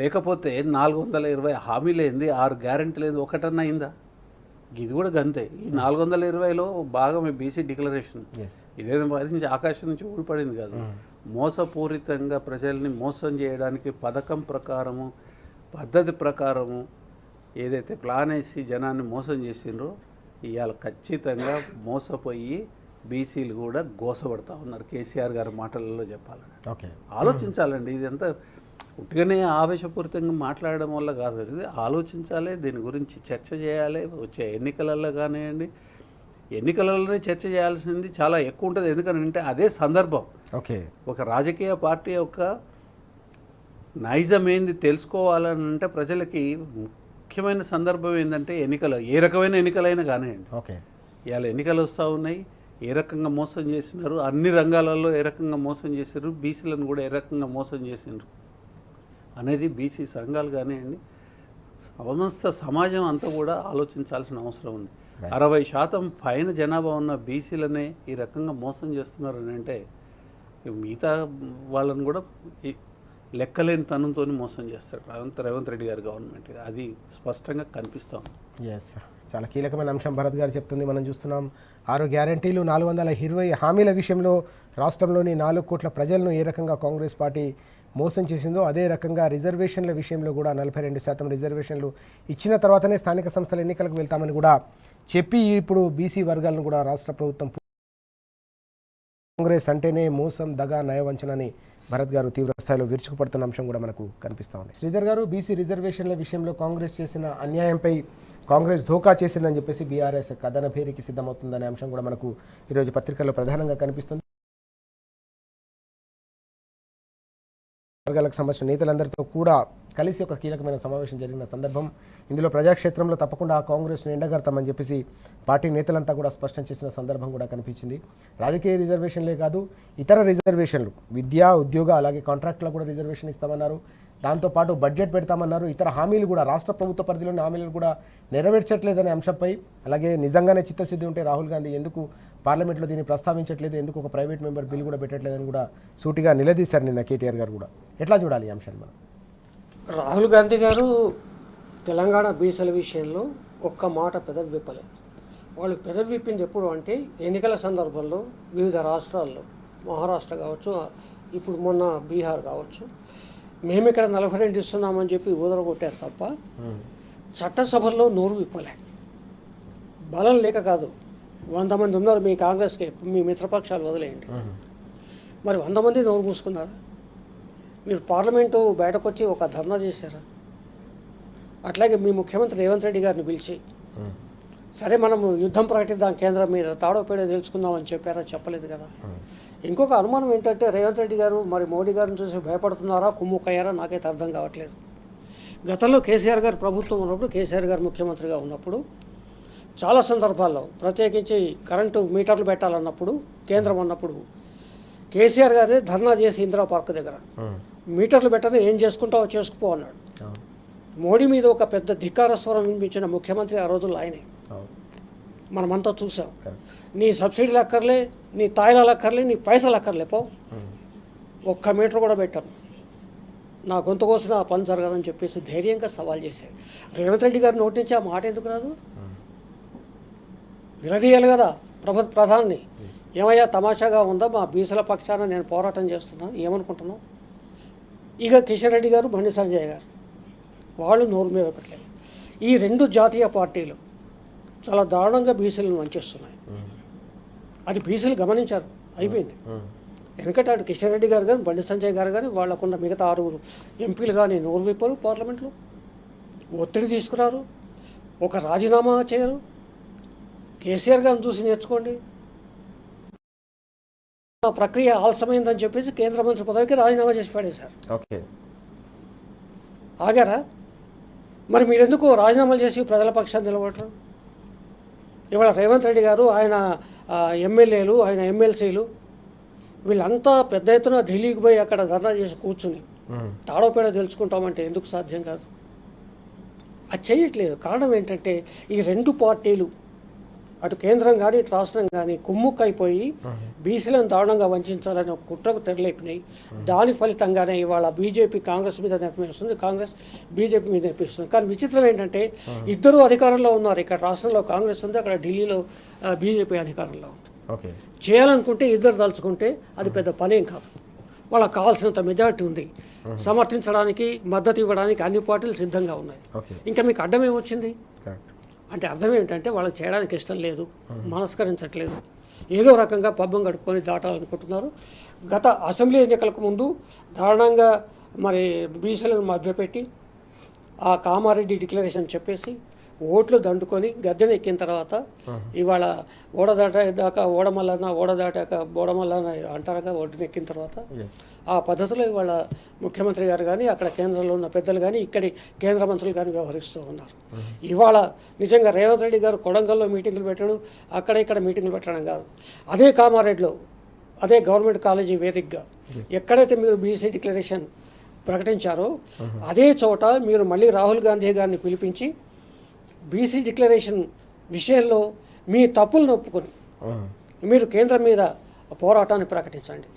లేకపోతే 420 హామీలేంది, 6 గ్యారెంటీలేదు, ఒకటన్నా అయిందా? ఇది కూడా గంతే. ఈ 420లో భాగమే బీసీ డిక్లరేషన్. ఇదేదో నుంచి ఆకాశం నుంచి ఊడిపడింది కాదు. మోసపూరితంగా ప్రజల్ని మోసం చేయడానికి పథకం ప్రకారము, పద్ధతి ప్రకారము ఏదైతే ప్లాన్ వేసి జనాన్ని మోసం చేసిండ్రో ఇవాళ ఖచ్చితంగా మోసపోయి బీసీలు కూడా గోసపడతా ఉన్నారు. కేసీఆర్ గారి మాటలలో చెప్పాలని ఆలోచించాలండి. ఇదంతా ఉట్టిగానే ఆవేశపూరితంగా మాట్లాడడం వల్ల కాదు. ఇది ఆలోచించాలి, దీని గురించి చర్చ చేయాలి. వచ్చే ఎన్నికలలో కానివ్వండి, ఎన్నికలలోనే చర్చ చేయాల్సింది చాలా ఎక్కువ ఉంటుంది. ఎందుకంటే అదే సందర్భం. ఒక రాజకీయ పార్టీ యొక్క నైజం ఏంది తెలుసుకోవాలని అంటే ప్రజలకి ముఖ్యమైన సందర్భం ఏంటంటే ఎన్నికలు. ఏ రకమైన ఎన్నికలైనా కానివ్వండి, ఇవాళ ఎన్నికలు వస్తూ ఉన్నాయి. ఏ రకంగా మోసం చేసినారు, అన్ని రంగాలలో ఏ రకంగా మోసం చేశారు, బీసీలను కూడా ఏ రకంగా మోసం చేసినారు అనేది బీసీ సంఘాలు కానివ్వండి, సమస్త సమాజం అంతా కూడా ఆలోచించాల్సిన అవసరం ఉంది. 60% పైన జనాభా ఉన్న బీసీలనే ఈ రకంగా మోసం చేస్తున్నారని అంటే మిగతా వాళ్ళని కూడా లెక్కలేని తనంతో మోసం చేస్తాడు రేవంత్ రెడ్డి గారి గవర్నమెంట్. అది స్పష్టంగా కనిపిస్తాం. చాలా కీలకమైన అంశం భరత్ గారు చెప్తుంది. మనం చూస్తున్నాం 6 గ్యారంటీలు, 420 హామీల విషయంలో రాష్ట్రంలోని 4 కోట్ల ప్రజలను ఏ రకంగా కాంగ్రెస్ పార్టీ మోసం చేసిందో అదే రకంగా రిజర్వేషన్ల విషయంలో కూడా 42% రిజర్వేషన్లు ఇచ్చిన తర్వాతనే స్థానిక సంస్థల ఎన్నికలకు వెళ్తామని కూడా చెప్పి ఇప్పుడు బీసీ వర్గాలను కూడా రాష్ట్ర ప్రభుత్వం కాంగ్రెస్ అంటేనే మోసం, దగా, నయవంచనని భరత్ గారు తీవ్ర స్థాయిలో విరుచుకుపడుతున్న అంశం కూడా మనకు కనిపిస్తూ ఉంది. శ్రీధర్ గారు, బీసీ రిజర్వేషన్ల విషయంలో కాంగ్రెస్ చేసిన అన్యాయంపై కాంగ్రెస్ ధోకా చేసిందని చెప్పేసి బీఆర్ఎస్ కథన భేరికి సిద్ధమవుతుందనే అంశం కూడా మనకు ఈరోజు పత్రికల్లో ప్రధానంగా కనిపిస్తుంది. వర్గాలకు సంబంధించిన నేతలందరితో కూడా కలిసి ఒక కీలకమైన సమావేశం జరిగిన సందర్భం. ఇందులో ప్రజాక్షేత్రంలో తప్పకుండా కాంగ్రెస్ను ఎండగడతామని చెప్పేసి పార్టీ నేతలంతా కూడా స్పష్టం చేసిన సందర్భం కూడా కనిపించింది. రాజకీయ రిజర్వేషన్లే కాదు, ఇతర రిజర్వేషన్లు, విద్య, ఉద్యోగ, అలాగే కాంట్రాక్టులకు కూడా రిజర్వేషన్ ఇస్తామన్నారు. దాంతోపాటు బడ్జెట్ పెడతామన్నారు. ఇతర హామీలు కూడా, రాష్ట్ర ప్రభుత్వ పరిధిలోని హామీలను కూడా నెరవేర్చట్లేదనే అంశంపై, అలాగే నిజంగానే చిత్తశుద్ధి ఉంటే రాహుల్ గాంధీ ఎందుకు పార్లమెంట్లో దీన్ని ప్రస్తావించట్లేదు, ఎందుకు ఒక ప్రైవేట్ మెంబర్ బిల్ కూడా పెట్టట్లేదని కూడా సూటిగా నిలదీశారు నిన్న కేటీఆర్ గారు కూడా. ఎట్లా చూడాలి ఈ అంశాన్ని మనం? రాహుల్ గాంధీ గారు తెలంగాణ బీసీల విషయంలో ఒక్క మాట పెదవి విప్పలేదు. వాళ్ళు పెదవి విప్పింది ఎప్పుడు అంటే ఎన్నికల సందర్భంలో వివిధ రాష్ట్రాల్లో, మహారాష్ట్ర కావచ్చు, ఇప్పుడు మొన్న బీహార్ కావచ్చు, మేము ఇక్కడ 42 ఇస్తున్నామని చెప్పి ఊదరగొట్టారు తప్ప చట్టసభల్లో నోరు విప్పలే. బలం లేక కాదు, 100 మంది ఉన్నారు మీ కాంగ్రెస్కి, మీ మిత్రపక్షాలు వదిలేయండి. మరి 100 మంది నోరు మూసుకున్నారా? మీరు పార్లమెంటు బయటకు వచ్చి ఒక ధర్నా చేశారా? అట్లాగే మీ ముఖ్యమంత్రి రేవంత్ రెడ్డి గారిని పిలిచి సరే మనము యుద్ధం ప్రకటిద్దాం కేంద్రం మీద, తాడో పేడో తెలుసుకుందామని చెప్పారా? చెప్పలేదు కదా. ఇంకొక అనుమానం ఏంటంటే రేవంత్ రెడ్డి గారు మరి మోడీ గారిని చూసి భయపడుతున్నారా, కుమ్ముక్కయ్యారా, నాకైతే అర్థం కావట్లేదు. గతంలో కేసీఆర్ గారు ప్రభుత్వం ఉన్నప్పుడు, కేసీఆర్ గారు ముఖ్యమంత్రిగా ఉన్నప్పుడు చాలా సందర్భాల్లో ప్రత్యేకించి కరెంటు మీటర్లు పెట్టాలన్నప్పుడు కేంద్రం అన్నప్పుడు కేసీఆర్ గారే ధర్నా చేసి ఇందిరా పార్క్ దగ్గర మీటర్లు పెట్టని ఏం చేసుకుంటావో చేసుకుపో అన్నాడు. మోడీ మీద ఒక పెద్ద ధిక్కార స్వరం వినిపించిన ముఖ్యమంత్రి ఆ రోజుల్లో ఆయనే. మనమంతా చూసాం. నీ సబ్సిడీలు అక్కర్లే, నీ తాయిలాలు అక్కర్లే, నీ పైసలు అక్కర్లే, పో, ఒక్క మీటర్ కూడా పెట్టాను, నా గొంతు కోసిన ఆ పని జరగదని చెప్పేసి ధైర్యంగా సవాల్ చేశారు. రేవంత్ రెడ్డి గారి నోటి నుంచి ఆ మాట ఎందుకు రాదు? నిలదీయాలి కదా ప్రధాని. ఏమయ్యా తమాషాగా ఉందా, మా బీసీల పక్షాన నేను పోరాటం చేస్తున్నా, ఏమనుకుంటున్నావు? ఇక కిషన్ రెడ్డి గారు, బండి సంజయ్ గారు వాళ్ళు నోరు మీద పెట్టలేదు. ఈ రెండు జాతీయ పార్టీలు చాలా దారుణంగా బీసీలను వంచేస్తున్నాయి. అది బీసీలు గమనించారు, అయిపోయింది. ఎందుకంటే అటు కిషన్ రెడ్డి గారు కానీ బండి సంజయ్ గారు కానీ వాళ్ళకున్న మిగతా 6 ఎంపీలు కానీ నోరు విప్పరు, పార్లమెంట్లో ఒత్తిడి తీసుకురారు, ఒక రాజీనామా చేయరు. కేసీఆర్ గారిని చూసి నేర్చుకోండి. ఆ ప్రక్రియ ఆలస్యమైందని చెప్పేసి కేంద్ర మంత్రి పదవికి రాజీనామా చేసి పడేశారు. ఓకే, ఆగారా? మరి మీరెందుకు రాజీనామాలు చేసి ప్రజల పక్షాన్ని నిలబడరు? ఇవాళ రేవంత్ రెడ్డి గారు, ఆయన ఎమ్మెల్యేలు, ఆయన ఎమ్మెల్సీలు వీళ్ళంతా పెద్ద ఎత్తున ఢిల్లీకి పోయి అక్కడ ధర్నా చేసి కూర్చుని తాడోపేడ తెలుసుకుంటామంటే ఎందుకు సాధ్యం కాదు? అది చేయట్లేదు. కారణం ఏంటంటే ఈ రెండు పార్టీలు అటు కేంద్రం కానీ ఇటు రాష్ట్రం కానీ కుమ్ముక్కైపోయి బీసీలను దారుణంగా వంచాలని ఒక కుట్రకు తెరలేపినాయి. దాని ఫలితంగానే ఇవాళ బీజేపీ కాంగ్రెస్ మీద నెప్పిస్తుంది, కాంగ్రెస్ బీజేపీ మీద నెప్పిస్తుంది. కానీ విచిత్రం ఏంటంటే ఇద్దరు అధికారంలో ఉన్నారు. ఇక్కడ రాష్ట్రంలో కాంగ్రెస్ ఉంది, అక్కడ ఢిల్లీలో బీజేపీ అధికారంలో ఉంది. చేయాలనుకుంటే ఇద్దరు తలుచుకుంటే అది పెద్ద పనేం కాదు. వాళ్ళకి కావాల్సినంత మెజారిటీ ఉంది, సమర్థించడానికి మద్దతు ఇవ్వడానికి అన్ని పార్టీలు సిద్ధంగా ఉన్నాయి. ఇంకా మీకు అడ్డం ఏమొచ్చింది అంటే అర్థం ఏంటంటే వాళ్ళకి చేయడానికి ఇష్టం లేదు, మనస్కరించట్లేదు, ఏదో రకంగా పబ్బం గడుపుకొని దాటాలనుకుంటున్నారు. గత అసెంబ్లీ ఎన్నికలకు ముందు దారుణంగా మరి బీసీలను మభ్యపెట్టి ఆ కామారెడ్డి డిక్లరేషన్ చెప్పేసి ఓట్లు దండుకొని గద్దెనెక్కిన తర్వాత ఇవాళ ఓడదాటాక ఓడమల్లన, ఓడదాటాక బోడమల్లన అంటారుగా, ఒడ్డునెక్కిన తర్వాత ఆ పద్ధతిలో ఇవాళ ముఖ్యమంత్రి గారు కానీ అక్కడ కేంద్రంలో ఉన్న పెద్దలు కానీ ఇక్కడి కేంద్ర మంత్రులు కానీ వ్యవహరిస్తూ ఉన్నారు. ఇవాళ నిజంగా రేవంత్ రెడ్డి గారు కొడంగల్లో మీటింగులు పెట్టడం, అక్కడ ఇక్కడ మీటింగులు పెట్టడం కాదు, అదే కామారెడ్డిలో అదే గవర్నమెంట్ కాలేజీ వేదికగా ఎక్కడైతే మీరు బీసీ డిక్లరేషన్ ప్రకటించారో అదే చోట మీరు మళ్ళీ రాహుల్ గాంధీ గారిని పిలిపించి బీసీ డిక్లరేషన్ విషయంలో మీ తప్పులను ఒప్పుకొని మీరు కేంద్రం మీద పోరాటాన్ని ప్రకటించండి.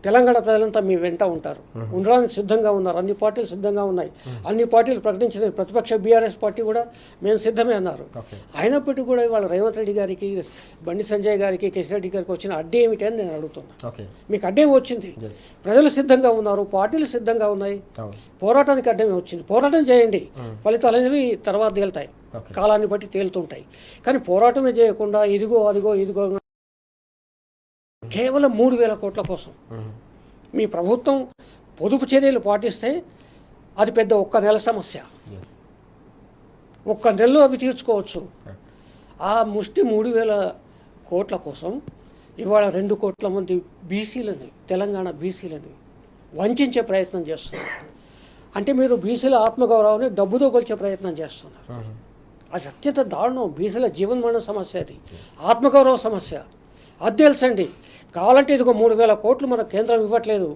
తెలంగాణ ప్రజలంతా మీ వెంట ఉంటారు, ఉండడానికి సిద్ధంగా ఉన్నారు, అన్ని పార్టీలు సిద్ధంగా ఉన్నాయి. అన్ని పార్టీలు ప్రకటించిన ప్రతిపక్ష బీఆర్ఎస్ పార్టీ కూడా మేము సిద్ధమే అన్నారు. అయినప్పటికీ కూడా ఇవాళ రేవంత్ రెడ్డి గారికి, బండి సంజయ్ గారికి, కిషన్ రెడ్డి గారికి వచ్చిన అడ్డే ఏమిటి అని నేను అడుగుతున్నా. మీకు అడ్డేమి వచ్చింది? ప్రజలు సిద్ధంగా ఉన్నారు, పార్టీలు సిద్ధంగా ఉన్నాయి, పోరాటానికి అడ్డమే వచ్చింది. పోరాటం చేయండి, ఫలితాలు అనేవి తర్వాత తేలుతాయి, కాలాన్ని బట్టి తేలుతుంటాయి. కానీ పోరాటమే చేయకుండా ఇదిగో అదిగో ఇదిగో కేవలం 3,000 కోట్ల కోసం మీ ప్రభుత్వం పొదుపు చర్యలు పాటిస్తే అది పెద్ద ఒక్క నెల సమస్య, ఒక్క నెలలో అవి తీర్చుకోవచ్చు. ఆ ముష్టి 3,000 కోట్ల కోసం ఇవాళ 2 కోట్ల మంది బీసీలని, తెలంగాణ బీసీలని వంచే ప్రయత్నం చేస్తున్నారు. అంటే మీరు బీసీల ఆత్మగౌరవాన్ని డబ్బుతో కొలిచే ప్రయత్నం చేస్తున్నారు. అది అత్యంత దారుణం. బీసీల జీవనమరణ సమస్య, అది ఆత్మగౌరవ సమస్య. అది తెలుసండి. కావాలంటే ఇదిగో 3,000 కోట్లు మన కేంద్రం ఇవ్వట్లేదు,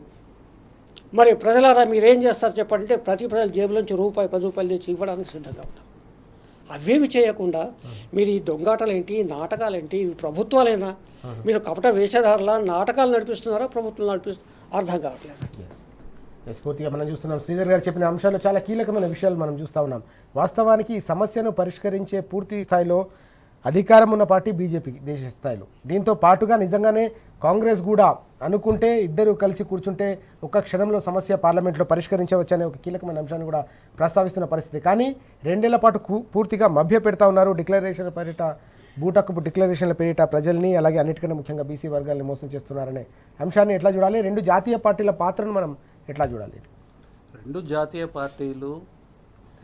మరి ప్రజలారా మీరేం చేస్తారు చెప్పంటే ప్రతి ప్రజల జేబులోంచి రూపాయి 10 రూపాయలు తెచ్చి ఇవ్వడానికి సిద్ధంగా ఉన్నారు. అవేమి చేయకుండా మీరు ఈ దొంగాటలేంటి, నాటకాలేంటి, ఇవి ప్రభుత్వాలైనా మీరు కపట వేషధారుల నాటకాలు నడిపిస్తున్నారా, ప్రభుత్వం అర్థం కావట్లేదు. పూర్తిగా మనం చూస్తున్నాం. శ్రీధర్ గారు చెప్పిన అంశాలు చాలా కీలకమైన విషయాలు మనం చూస్తూ ఉన్నాం. వాస్తవానికి ఈ సమస్యను పరిష్కరించే పూర్తి స్థాయిలో అధికారం ఉన్న పార్టీ బీజేపీ దేశ స్థాయిలో. దీంతో పాటుగా నిజంగానే కాంగ్రెస్ కూడా అనుకుంటే ఇద్దరు కలిసి కూర్చుంటే ఒక్క క్షణంలో సమస్య పార్లమెంట్లో పరిష్కరించవచ్చనే ఒక కీలకమైన అంశాన్ని కూడా ప్రస్తావిస్తున్న పరిస్థితి. కానీ 2 ఏళ్ల పాటు పూర్తిగా మభ్య పెడతా ఉన్నారు. డిక్లరేషన్ పేరిట, బూటకపు డిక్లరేషన్ల పేరిట ప్రజల్ని, అలాగే అన్నిటికన్నా ముఖ్యంగా బీసీ వర్గాల్ని మోసం చేస్తున్నారనే అంశాన్ని ఎట్లా చూడాలి? 2 జాతీయ పార్టీల పాత్రను మనం ఎట్లా చూడాలి? 2 జాతీయ పార్టీలు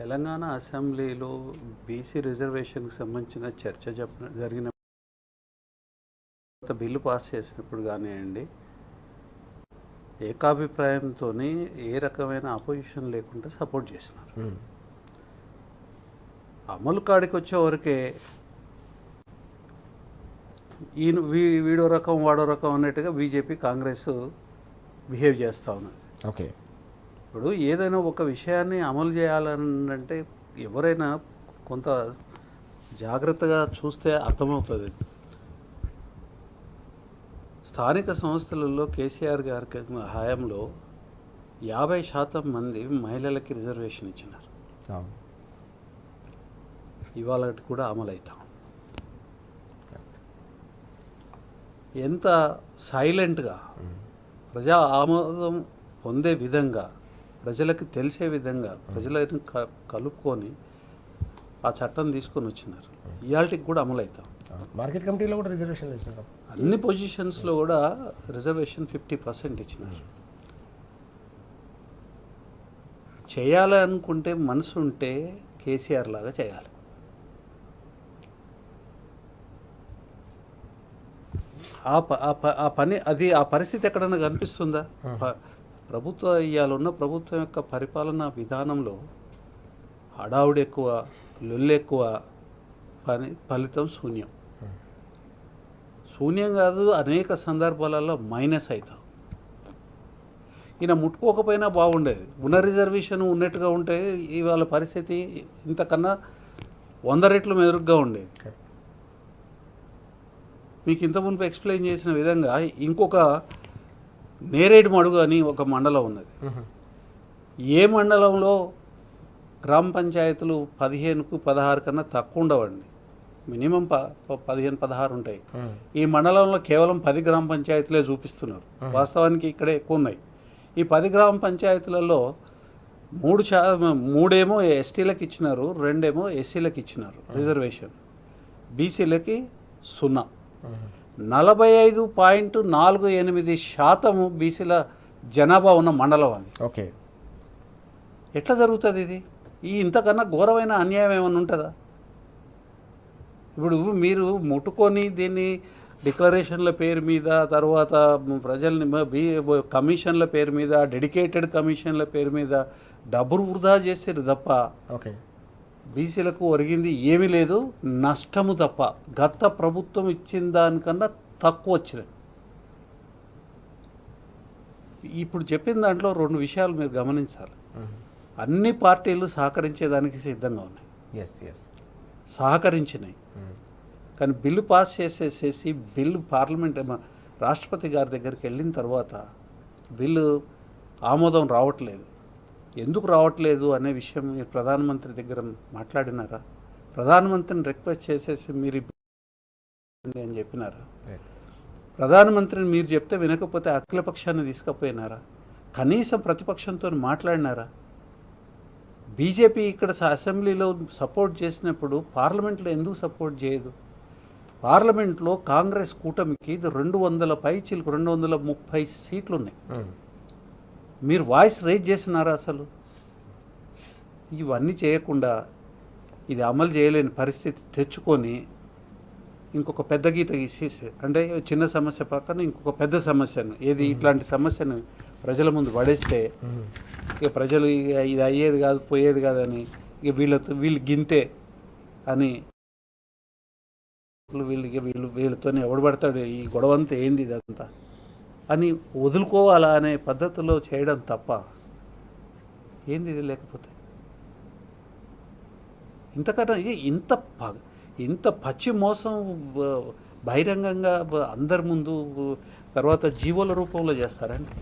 తెలంగాణ అసెంబ్లీలో బీసీ రిజర్వేషన్కి సంబంధించిన చర్చ జరిగిన బిల్లు పాస్ చేసినప్పుడు కానివ్వండి, ఏకాభిప్రాయంతో ఏ రకమైన అపోజిషన్ లేకుండా సపోర్ట్ చేసినారు. అమలు కాడికి వచ్చే వరకే వీడో రకం వాడో రకం అన్నట్టుగా బీజేపీ కాంగ్రెస్ బిహేవ్ చేస్తూ ఉన్నది. ఓకే. ఇప్పుడు ఏదైనా ఒక విషయాన్ని అమలు చేయాలంటే ఎవరైనా కొంత జాగ్రత్తగా చూస్తే అర్థమవుతుంది. స్థానిక సంస్థలలో కేసీఆర్ గారి హయాంలో 50% మంది మహిళలకి రిజర్వేషన్ ఇచ్చినారు. ఇవాళ కూడా అమలు అవుతాం. ఎంత సైలెంట్గా ప్రజా ఆమోదం పొందే విధంగా, ప్రజలకు తెలిసే విధంగా ప్రజలను కలుపుకొని ఆ చట్టం తీసుకొని వచ్చినారు. ఇవాళకి కూడా అమలు అవుతాం. మార్కెట్ కమిటీలో కూడా రిజర్వేషన్ ఇచ్చినారు. అన్ని పొజిషన్స్లో కూడా రిజర్వేషన్ 50% ఇచ్చినారు. చేయాలనుకుంటే మనసు ఉంటే కేసీఆర్ లాగా చేయాలి. ఆ పని అది ఆ పరిస్థితి ఎక్కడన్నా కనిపిస్తుందా? ఇవాళ ఉన్న ప్రభుత్వం యొక్క పరిపాలనా విధానంలో హడావుడి ఎక్కువ, లొల్లు ఎక్కువ, ఫలితం శూన్యం. శూన్యం కాదు, అనేక సందర్భాలలో మైనస్ అవుతాం. ఈయన ముట్టుకోకపోయినా బాగుండేది. ఉన్న రిజర్వేషన్ ఉన్నట్టుగా ఉంటే ఇవాళ పరిస్థితి ఇంతకన్నా 100 రెట్లు మెరుగ్గా ఉండేది. మీకు ఇంత మునుపు ఎక్స్ప్లెయిన్ చేసిన విధంగా ఇంకొక నేరేడు మడుగు అని ఒక మండలం ఉన్నది. ఏ మండలంలో గ్రామ పంచాయతీలు 15కు 16 కన్నా తక్కువ ఉండవండి. మినిమం 15-16 ఉంటాయి. ఈ మండలంలో కేవలం 10 గ్రామ పంచాయతీలే చూపిస్తున్నారు. వాస్తవానికి ఇక్కడే ఎక్కువ ఉన్నాయి. ఈ 10 గ్రామ పంచాయతీలలో 3 ఎస్టీలకు ఇచ్చినారు, 2 ఎస్సీలకు ఇచ్చినారు రిజర్వేషన్. బీసీలకి 0. 45.48% బీసీల జనాభా ఉన్న మండలం అది. ఓకే. ఎట్లా జరుగుతుంది ఇది? ఇంతకన్నా ఘోరమైన అన్యాయం ఏమైనా ఉంటుందా? ఇప్పుడు మీరు ముట్టుకొని దీన్ని డిక్లరేషన్ల పేరు మీద, తర్వాత ప్రజల్ని కమిషన్ల పేరు మీద, డెడికేటెడ్ కమిషన్ల పేరు మీద డబ్బులు వృధా చేసేది తప్ప ఓకే బీసీలకు ఒరిగింది ఏమీ లేదు, నష్టము తప్ప. గత ప్రభుత్వం ఇచ్చిన దానికన్నా తక్కువ వచ్చినాయి. ఇప్పుడు చెప్పిన దాంట్లో 2 విషయాలు మీరు గమనించాలి. అన్ని పార్టీలు సహకరించేదానికి సిద్ధంగా ఉన్నాయి, సహకరించినాయి. కానీ బిల్లు పాస్ చేసేసేసి బిల్లు పార్లమెంట్ రాష్ట్రపతి గారి దగ్గరికి వెళ్ళిన తర్వాత బిల్లు ఆమోదం రావట్లేదు. ఎందుకు రావట్లేదు అనే విషయం మీరు ప్రధానమంత్రి దగ్గర మాట్లాడినారా? ప్రధానమంత్రిని రిక్వెస్ట్ చేసేసి మీరు అని చెప్పినారా? ప్రధానమంత్రిని మీరు చెప్తే వినకపోతే అఖిలపక్షాన్ని తీసుకుపోయినారా? కనీసం ప్రతిపక్షంతో మాట్లాడినారా? బీజేపీ ఇక్కడ అసెంబ్లీలో సపోర్ట్ చేసినప్పుడు పార్లమెంట్లో ఎందుకు సపోర్ట్ చేయదు? పార్లమెంట్లో కాంగ్రెస్ కూటమికి 200 పైచీలకు 230 సీట్లు ఉన్నాయి. మీరు వాయిస్ రైజ్ చేసినారా? అసలు ఇవన్నీ చేయకుండా ఇది అమలు చేయలేని పరిస్థితి తెచ్చుకొని ఇంకొక పెద్ద గీత గీసేసి, అంటే చిన్న సమస్య పక్కన ఇంకొక పెద్ద సమస్యను, ఇట్లాంటి సమస్యను ప్రజల ముందు పడేస్తే ఇక ప్రజలు ఇది అయ్యేది కాదు, పోయేది కాదని, ఇక వీళ్ళు గింతే అని వీళ్ళతో ఎవడు పడతాడు, ఈ గొడవంతా ఏంది ఇదంతా అని వదులుకోవాలా అనే పద్ధతిలో చేయడం తప్ప ఏంది ఇది? లేకపోతే ఇంతకన్నా ఇంత పచ్చి మోసం బహిరంగంగా అందరి ముందు, తర్వాత జీవోల రూపంలో చేస్తారండి.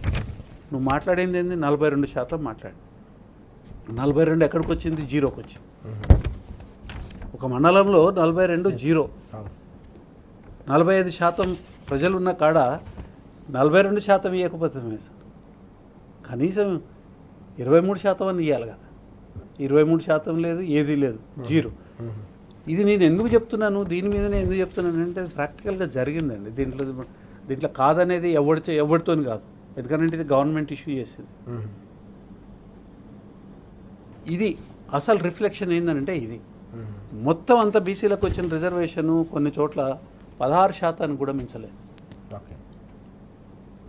నువ్వు మాట్లాడింది ఏంది? 42% మాట్లాడి 42 ఎక్కడికి వచ్చింది? 0కి వచ్చింది. ఒక మండలంలో 42 0. 45% ప్రజలున్న కాడ 42% ఇవ్వకపోతే కనీసం 23% అని ఇవ్వాలి కదా. 23% లేదు, ఏదీ లేదు, 0. ఇది నేను ఎందుకు చెప్తున్నాను, దీని మీద నేను ఎందుకు చెప్తున్నాను అంటే ప్రాక్టికల్గా జరిగిందండి. దీంట్లో కాదనేది ఎవరితోని కాదు, ఎందుకంటే ఇది గవర్నమెంట్ ఇష్యూ చేసింది. ఇది అసలు రిఫ్లెక్షన్ ఏంటంటే ఇది మొత్తం అంతా బీసీలకు వచ్చిన రిజర్వేషను కొన్ని చోట్ల 16% కూడా మించలేదు.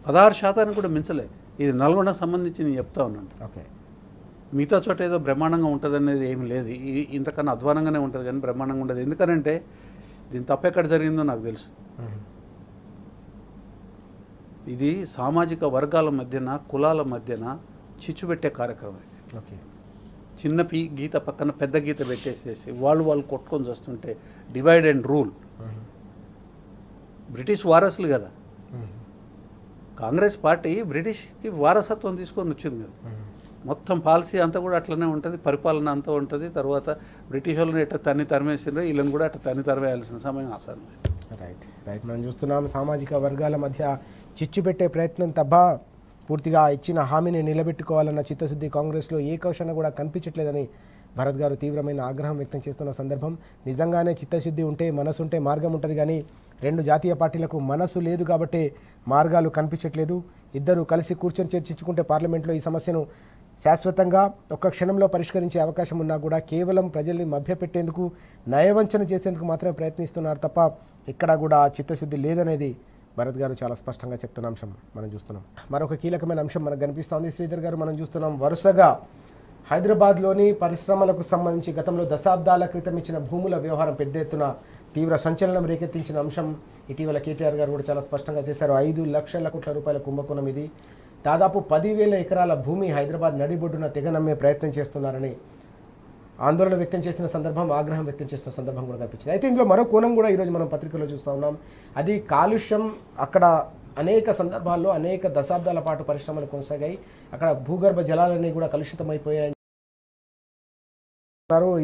16% కూడా మించలేదు. ఇది నల్గొండకు సంబంధించి నేను చెప్తా ఉన్నాను. మిగతా చోట ఏదో బ్రహ్మాండంగా ఉంటుంది అనేది ఏమి లేదు. ఇంతకన్నా అధ్వానంగానే ఉంటుంది కానీ బ్రహ్మాండంగా ఉండదు. ఎందుకనంటే దీని తప్పెక్కడ జరిగిందో నాకు తెలుసు. ఇది సామాజిక వర్గాల మధ్యన, కులాల మధ్యన చిచ్చు పెట్టే కార్యక్రమం. ఓకే, చిన్న గీత పక్కన పెద్ద గీత పెట్టేసేసి వాళ్ళు కొట్టుకొని వస్తుంటే డివైడ్ అండ్ రూల్. బ్రిటిష్ వారసులు కదా, కాంగ్రెస్ పార్టీ బ్రిటిష్కి వారసత్వం తీసుకొని వచ్చింది కదా. మొత్తం పాలసీ అంతా కూడా అట్లనే ఉంటుంది, పరిపాలన అంతా ఉంటుంది. తర్వాత బ్రిటిష్ వాళ్ళని ఎట్లా తరిమేసిండ్రో వీళ్ళని కూడా అట్లా తరివేయాల్సిన సమయం ఆసన్నమే. రైట్ రైట్ మనం చూస్తున్నాం సామాజిక వర్గాల మధ్య చిచ్చు పెట్టే ప్రయత్నం తప్ప పూర్తిగా ఇచ్చిన హామీని నిలబెట్టుకోవాలన్న చిత్తశుద్ధి కాంగ్రెస్లో ఏ కౌశన కూడా కనిపించట్లేదని భరత్ గారు తీవ్రమైన ఆగ్రహం వ్యక్తం చేస్తున్న సందర్భం. నిజంగానే చిత్తశుద్ధి ఉంటే, మనసు ఉంటే మార్గం ఉంటుంది, కానీ రెండు జాతీయ పార్టీలకు మనసు లేదు కాబట్టి మార్గాలు కనిపించట్లేదు. ఇద్దరు కలిసి కూర్చొని చర్చించుకుంటే పార్లమెంట్లో ఈ సమస్యను శాశ్వతంగా ఒక్క క్షణంలో పరిష్కరించే అవకాశం ఉన్నా కూడా కేవలం ప్రజల్ని మభ్యపెట్టేందుకు, నయవంచన చేసేందుకు మాత్రమే ప్రయత్నిస్తున్నారు తప్ప ఇక్కడ కూడా చిత్తశుద్ధి లేదనేది భరత్ గారు చాలా స్పష్టంగా చెప్తున్న అంశం మనం చూస్తున్నాం. మరొక కీలకమైన అంశం మనకు కనిపిస్తోంది. శ్రీధర్ గారు, మనం చూస్తున్నాం వరుసగా హైదరాబాద్లోని పరిశ్రమలకు సంబంధించి గతంలో దశాబ్దాల క్రితం ఇచ్చిన భూముల వ్యవహారం పెద్ద ఎత్తున తీవ్ర సంచలనం రేకెత్తించిన అంశం ఇటీవల కేటీఆర్ గారు కూడా చాలా స్పష్టంగా చేశారు. 5 లక్షల కోట్ల రూపాయల కుంభకోణం ఇది. దాదాపు 10,000 ఎకరాల భూమి హైదరాబాద్ నడిబొడ్డున తెగనమ్మే ప్రయత్నం చేస్తున్నారని ఆందోళన వ్యక్తం చేసిన సందర్భం, ఆగ్రహం వ్యక్తం చేసిన సందర్భం కూడా కనిపించింది. అయితే ఇందులో మరో కోణం కూడా ఈరోజు మనం పత్రికలో చూస్తూ ఉన్నాం. అది కాలుష్యం. అక్కడ అనేక సందర్భాల్లో అనేక దశాబ్దాల పాటు పరిశ్రమలు కొనసాగాయి. అక్కడ భూగర్భ జలాలన్నీ కూడా కలుషితమైపోయాయి.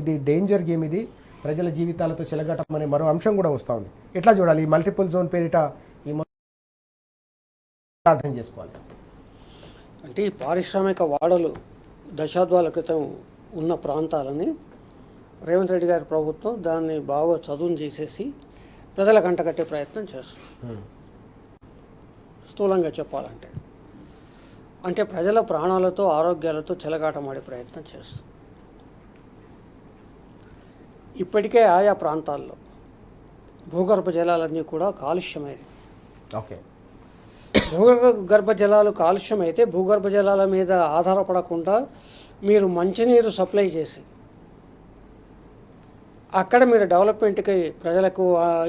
ఇది డేంజర్ గేమ్, ఇది ప్రజల జీవితాలతో చెలగాటం అనే మరో అంశం కూడా వస్తూ ఉంది. ఎట్లా చూడాలి ఈ మల్టిపుల్ జోన్ పేరిట ఈ అర్థం చేసుకోవాలి అంటే ఈ పారిశ్రామిక వాడలు దశాబ్దాల క్రితం ఉన్న ప్రాంతాలని రేవంత్ రెడ్డి గారి ప్రభుత్వం దాన్ని బాగా చదువును చేసేసి ప్రజలకు అంటగట్టే ప్రయత్నం చేస్తుంది. స్థూలంగా చెప్పాలంటే అంటే ప్రజల ప్రాణాలతో, ఆరోగ్యాలతో చెలగాటమాడే ప్రయత్నం చేస్తుంది. ఇప్పటికే ఆయా ప్రాంతాల్లో భూగర్భ జలాలన్నీ కూడా కాలుష్యమైనవి. ఓకే, భూగర్భ జలాలు కాలుష్యం అయితే భూగర్భ జలాల మీద ఆధారపడకుండా మీరు మంచినీరు సప్లై చేసి అక్కడ మీరు డెవలప్మెంట్కి ప్రజలకు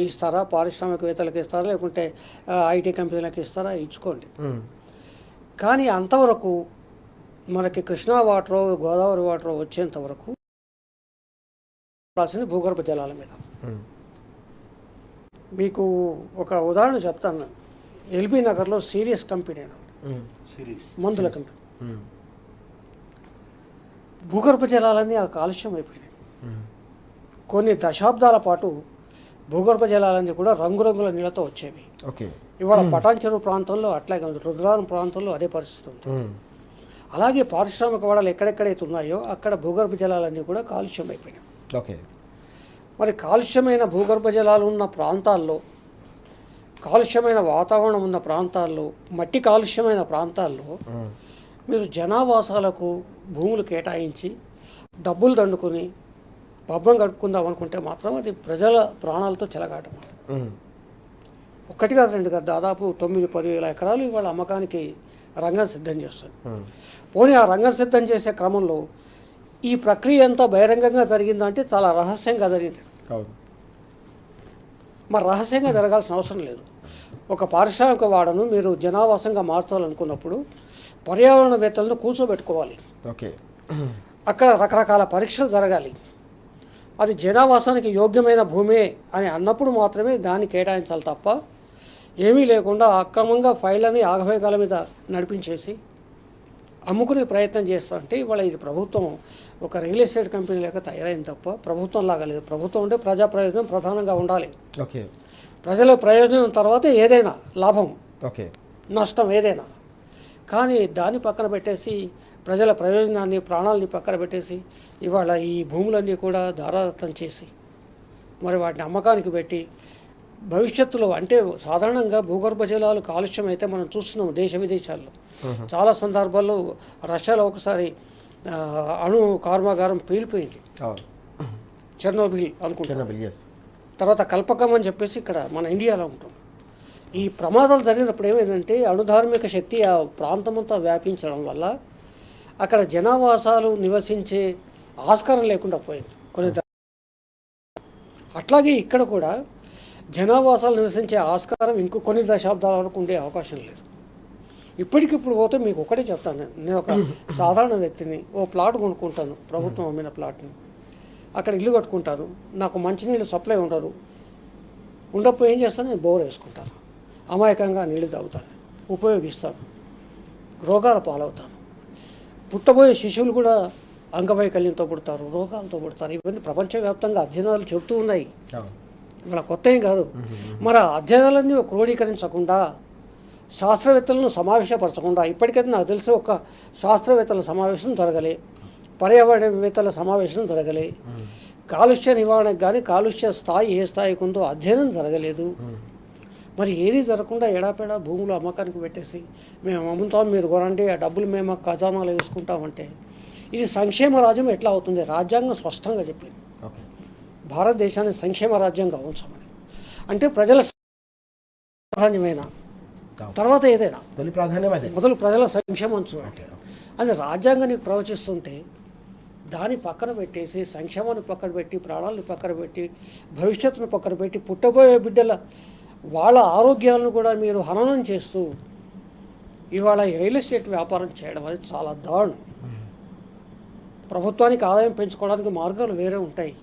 ఇస్తారా, పారిశ్రామికవేత్తలకు ఇస్తారా, లేకుంటే ఐటీ కంపెనీలకు ఇస్తారా, ఇచ్చుకోండి. కానీ అంతవరకు మనకి కృష్ణా వాటర్, గోదావరి వాటర్ వచ్చేంత వరకు రాసింది భూగర్భ జలాల మీద. మీకు ఒక ఉదాహరణ చెప్తాను. ఎల్బీ నగర్లో సీరియస్ కంపెనీ, మందుల కంపెనీ, భూగర్భ జలాలన్నీ ఆ కాలుష్యం అయిపోయినాయి. కొన్ని దశాబ్దాల పాటు భూగర్భ జలాలన్నీ కూడా రంగురంగుల నీళ్ళతో వచ్చేవి. ఇవాళ పటాన్చెరు ప్రాంతంలో అట్లాగే ఉంది, రుద్రారం ప్రాంతంలో అదే పరిస్థితి ఉంది. అలాగే పారిశ్రామిక వాడలు ఎక్కడెక్కడైతే ఉన్నాయో అక్కడ భూగర్భ జలాలన్నీ కూడా కాలుష్యం అయిపోయినాయి. మరి కాలుష్యమైన భూగర్భ జలాలు ఉన్న ప్రాంతాల్లో, కాలుష్యమైన వాతావరణం ఉన్న ప్రాంతాల్లో, మట్టి కాలుష్యమైన ప్రాంతాల్లో మీరు జనావాసాలకు భూములు కేటాయించి డబ్బులు దండుకొని పబ్బం గడుపుకుందాం అనుకుంటే మాత్రం అది ప్రజల ప్రాణాలతో చెలగాటం. ఒకటి కాదు, రెండు కాదు, దాదాపు 9-10 ఎకరాలు ఇవాళ అమ్మకానికి రంగం సిద్ధం చేస్తారు. పోనీ ఆ రంగం సిద్ధం చేసే క్రమంలో ఈ ప్రక్రియ ఎంత బహిరంగంగా జరిగిందంటే చాలా రహస్యంగా జరిగింది. మరి రహస్యంగా జరగాల్సిన అవసరం లేదు. ఒక పారిశ్రామిక వాడను మీరు జనావాసంగా మార్చాలనుకున్నప్పుడు పర్యావరణవేత్తలను కూర్చోబెట్టుకోవాలి. అక్కడ రకరకాల పరీక్షలు జరగాలి. అది జనావాసానికి యోగ్యమైన భూమే అని అన్నప్పుడు మాత్రమే దాన్ని కేటాయించాలి తప్ప ఏమీ లేకుండా అక్రమంగా ఫైళ్ళని ఆగవేగాల మీద నడిపించేసి అమ్ముకునే ప్రయత్నం చేస్తుంటే ఇవాళ ఇది ప్రభుత్వం ఒక రియల్ ఎస్టేట్ కంపెనీ లేక తయారైంది తప్ప ప్రభుత్వం లాగా లేదు. ప్రభుత్వం అంటే ప్రజా ప్రయోజనం ప్రధానంగా ఉండాలి. ప్రజల ప్రయోజనం తర్వాత ఏదైనా లాభం, నష్టం ఏదైనా. కానీ దాన్ని పక్కన పెట్టేసి ప్రజల ప్రయోజనాన్ని, ప్రాణాలని పక్కన పెట్టేసి ఇవాళ ఈ భూములన్నీ కూడా ధారాదత్తం చేసి మరి వాటిని అమ్మకానికి పెట్టి భవిష్యత్తులో అంటే సాధారణంగా భూగర్భ జలాలు కాలుష్యం అయితే మనం చూస్తున్నాం దేశ విదేశాల్లో. చాలా సందర్భాల్లో రష్యాలో ఒకసారి అణు కర్మాగారం పేలిపోయింది, చెర్నోబిల్ అనుకుంటున్నాం. తర్వాత కల్పకం అని చెప్పేసి ఇక్కడ మన ఇండియాలో ఉంటుంది. ఈ ప్రమాదాలు జరిగినప్పుడు ఏమైందంటే అణుధార్మిక శక్తి ఆ ప్రాంతమంతా వ్యాపించడం వల్ల అక్కడ జనావాసాలు నివసించే ఆస్కారం లేకుండా పోయింది కొన్ని. అట్లాగే ఇక్కడ కూడా జనావాసాలు నివసించే ఆస్కారం ఇంకో కొన్ని దశాబ్దాల వరకు ఉండే అవకాశం లేదు. ఇప్పటికిప్పుడు పోతే మీకు ఒకటే చెప్తాను, నేను ఒక సాధారణ వ్యక్తిని, ఓ ప్లాట్ కొనుక్కుంటాను, ప్రభుత్వం అమ్మిన ప్లాట్ని, అక్కడ ఇల్లు కట్టుకుంటాను, నాకు మంచినీళ్ళు సప్లై ఉండదు, ఉండకపోయి ఏం చేస్తాను, నేను బోర్ వేసుకుంటాను, అమాయకంగా నీళ్ళు తాగుతాను, ఉపయోగిస్తాను, రోగాల పాలవుతాను. పుట్టబోయే శిశువులు కూడా అంగవైకల్యంతో పుడతారు, రోగాలతో పుడతారు. ఇవన్నీ ప్రపంచవ్యాప్తంగా అధ్యయనాలు చెబుతూ ఉన్నాయి, ఇవాళ కొత్త ఏం కాదు. మరి ఆ అధ్యయనాలన్నీ క్రోడీకరించకుండా, శాస్త్రవేత్తలను సమావేశపరచకుండా, ఇప్పటికైతే నాకు తెలిసి ఒక శాస్త్రవేత్తల సమావేశం జరగలే, పర్యావరణవేత్తల సమావేశం జరగలే, కాలుష్య నివారణకు కానీ కాలుష్య స్థాయి ఏ స్థాయికి ఉందో అధ్యయనం జరగలేదు. మరి ఏది జరగకుండా ఎడాపెడా భూములు అమ్మకానికి పెట్టేసి మేము అమ్ముతాం, మీరు కొనండి, ఆ డబ్బులు మేము ఖజానాలో వేసుకుంటామంటే ఇది సంక్షేమ రాజ్యం ఎట్లా అవుతుంది? రాజ్యాంగం స్పష్టంగా చెప్పింది భారతదేశాన్ని సంక్షేమ రాజ్యంగా ఉంచమని. అంటే ప్రజల ప్రాధాన్యమైన తర్వాత ఏదైనా మొదలు ప్రజల సంక్షేమం చూడండి అది రాజ్యాంగం నీకు ప్రవచిస్తుంటే దాన్ని పక్కన పెట్టేసి, సంక్షేమాన్ని పక్కన పెట్టి, ప్రాణాలను పక్కన పెట్టి, భవిష్యత్తును పక్కన పెట్టి, పుట్టబోయే బిడ్డల వాళ్ళ ఆరోగ్యాలను కూడా మీరు హననం చేస్తూ ఇవాళ రియల్ ఎస్టేట్ వ్యాపారం చేయడం అనేది చాలా దారుణం. ప్రభుత్వానికి ఆదాయం పెంచుకోవడానికి మార్గాలు వేరే ఉంటాయి,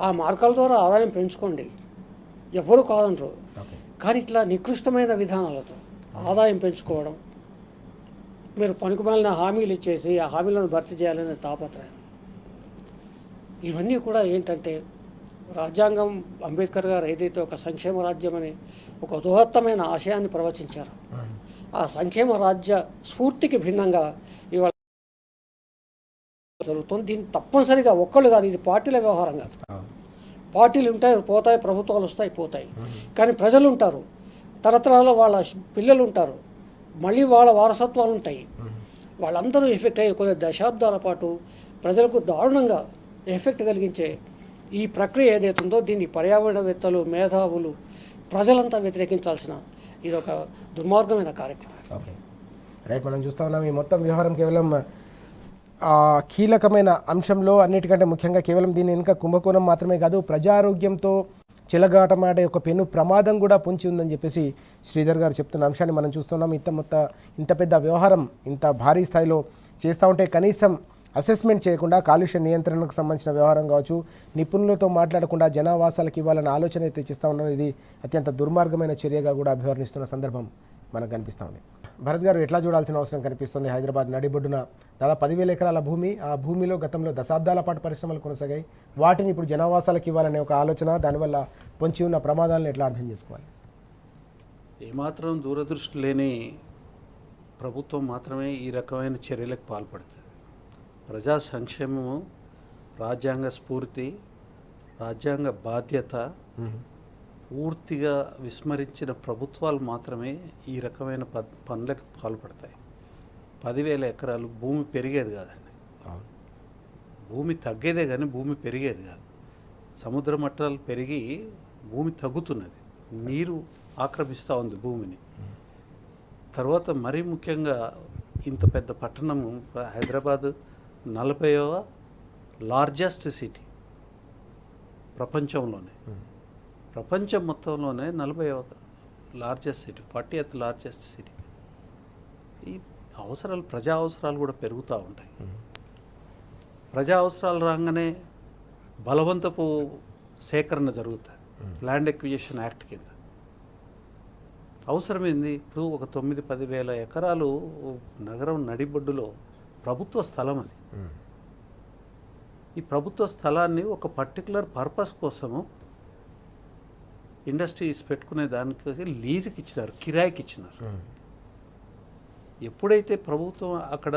ఆ మార్గాల ద్వారా ఆదాయం పెంచుకోండి, ఎవరు కాదనరు. కానీ ఇట్లా నికృష్టమైన విధానాలతో ఆదాయం పెంచుకోవడం, మీరు పనికిమాలిన హామీలు ఇచ్చేసి ఆ హామీలను భర్తీ చేయాలనే తాపత్రయం, ఇవన్నీ కూడా ఏంటంటే రాజ్యాంగం అంబేద్కర్ గారు ఏదైతే ఒక సంక్షేమ రాజ్యం అనే ఒక ఉదాత్తమైన ఆశయాన్ని ప్రవచించారో ఆ సంక్షేమ రాజ్య స్ఫూర్తికి భిన్నంగా ఇవాళ జరుగుతుంది. దీన్ని తప్పనిసరిగా ఒక్కళ్ళు కాదు, ఇది పార్టీల వ్యవహారం కాదు. పార్టీలు ఉంటాయి, పోతాయి, ప్రభుత్వాలు వస్తాయి, పోతాయి, కానీ ప్రజలు ఉంటారు, తరతరాల వాళ్ళ పిల్లలు ఉంటారు, మళ్ళీ వాళ్ళ వారసత్వాలు ఉంటాయి. వాళ్ళందరూ ఎఫెక్ట్ అయ్యి కొన్ని దశాబ్దాల పాటు ప్రజలకు దారుణంగా ఎఫెక్ట్ కలిగించే ఈ ప్రక్రియ ఏదైతుందో దీన్ని పర్యావరణవేత్తలు, మేధావులు, ప్రజలంతా వ్యతిరేకించాల్సిన ఇది ఒక దుర్మార్గమైన కార్యక్రమం. ఓకే రైట్, మనం చూస్తూ ఉన్నాం ఈ మొత్తం వ్యవహారం కేవలం కీలకమైన అంశంలో అన్నిటికంటే ముఖ్యంగా కేవలం దీని వెనుక కుంభకోణం మాత్రమే కాదు, ప్రజారోగ్యంతో చెలగాటమాడే ఒక పెను ప్రమాదం కూడా పొంచి ఉందని చెప్పేసి శ్రీధర్ గారు చెప్తున్న అంశాన్ని మనం చూస్తున్నాం. ఇంత పెద్ద వ్యవహారం ఇంత భారీ స్థాయిలో చేస్తూ ఉంటే కనీసం అసెస్మెంట్ చేయకుండా కాలుష్య నియంత్రణకు సంబంధించిన వ్యవహారం కావచ్చు, నిపుణులతో మాట్లాడకుండా జనావాసాలకు ఇవ్వాలన్న ఆలోచన అయితే చేస్తూ ఉన్నారు. ఇది అత్యంత దుర్మార్గమైన చర్యగా కూడా అభివర్ణిస్తున్న సందర్భం మనకు కనిపిస్తూ ఉంది. భరత్ గారు ఎట్లా చూడాల్సిన అవసరం కనిపిస్తుంది? హైదరాబాద్ నడిబొడ్డున దాదాపు 10,000 ఎకరాల భూమి, ఆ భూమిలో గతంలో దశాబ్దాల పాటు పరిశ్రమలు కొనసాగాయి, వాటిని ఇప్పుడు జనావాసాలకు ఇవ్వాలనే ఒక ఆలోచన, దానివల్ల పొంచి ఉన్న ప్రమాదాలను ఎట్లా అర్థం చేసుకోవాలి? ఏమాత్రం దూరదృష్టి లేని ప్రభుత్వం మాత్రమే ఈ రకమైన చర్యలకు పాల్పడుతుంది. ప్రజా సంక్షేమము, రాజ్యాంగ స్ఫూర్తి, రాజ్యాంగ బాధ్యత పూర్తిగా విస్మరించిన ప్రభుత్వాలు మాత్రమే ఈ రకమైన పనులకు పాల్పడతాయి. 10,000 ఎకరాలు భూమి పెరిగేది కాదండి, భూమి తగ్గేదే కానీ భూమి పెరిగేది కాదు. సముద్ర మట్టాలు పెరిగి భూమి తగ్గుతున్నది, నీరు ఆక్రమిస్తూ ఉంది భూమిని. తర్వాత మరీ ముఖ్యంగా ఇంత పెద్ద పట్టణము హైదరాబాద్ 40వ లార్జెస్ట్ సిటీ ప్రపంచంలోనే, ప్రపంచం మొత్తంలోనే 40వ largest city, 40th largest city. ఈ అవసరాలు, ప్రజా అవసరాలు కూడా పెరుగుతూ ఉంటాయి. ప్రజా అవసరాలు రాగానే బలవంతపు సేకరణ జరుగుతుంది ల్యాండ్ ఎక్విజిషన్ యాక్ట్ కింద. అవసరమైంది ఇప్పుడు ఒక 9-10 వేల ఎకరాలు నగరం నడిబొడ్డులో ప్రభుత్వ స్థలం. అది ఈ ప్రభుత్వ స్థలాన్ని ఒక పర్టికులర్ పర్పస్ కోసము ఇండస్ట్రీస్ పెట్టుకునే దానికి లీజుకి ఇచ్చినారు, కిరాయికి ఇచ్చినారు. ఎప్పుడైతే ప్రభుత్వం అక్కడ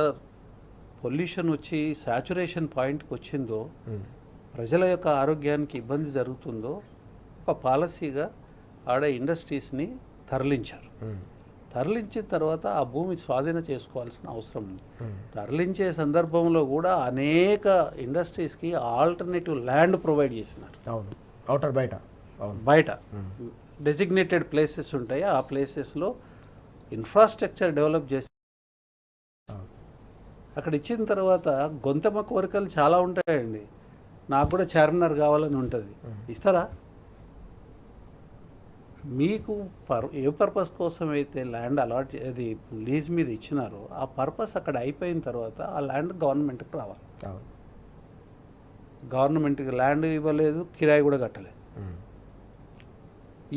పొల్యూషన్ వచ్చి సాచురేషన్ పాయింట్కి వచ్చిందో, ప్రజల యొక్క ఆరోగ్యానికి ఇబ్బంది జరుగుతుందో, ఒక పాలసీగా ఆడ ఇండస్ట్రీస్ని తరలించారు. తరలించిన తర్వాత ఆ భూమి స్వాధీన చేసుకోవాల్సిన అవసరం ఉంది. తరలించే సందర్భంలో కూడా అనేక ఇండస్ట్రీస్కి ఆల్టర్నేటివ్ ల్యాండ్ ప్రొవైడ్ చేసినారు. అవుటర్ బయట డెసిగ్నేటెడ్ ప్లేసెస్ ఉంటాయి, ఆ ప్లేసెస్లో ఇన్ఫ్రాస్ట్రక్చర్ డెవలప్ చేసి అక్కడ ఇచ్చిన తర్వాత గొంతెమ్మ కోరికలు చాలా ఉంటాయండి. నాకు కూడా చార్మినార్ కావాలని ఉంటుంది, ఇస్తారా? మీకు ఏ పర్పస్ కోసం అయితే ల్యాండ్ అలాట్ అది లీజ్ మీద ఇచ్చినారో ఆ పర్పస్ అక్కడ అయిపోయిన తర్వాత ఆ ల్యాండ్ గవర్నమెంట్కి రావాలి. అవును. గవర్నమెంట్కి ల్యాండ్ ఇవ్వలేదు, కిరాయి కూడా కట్టలేదు.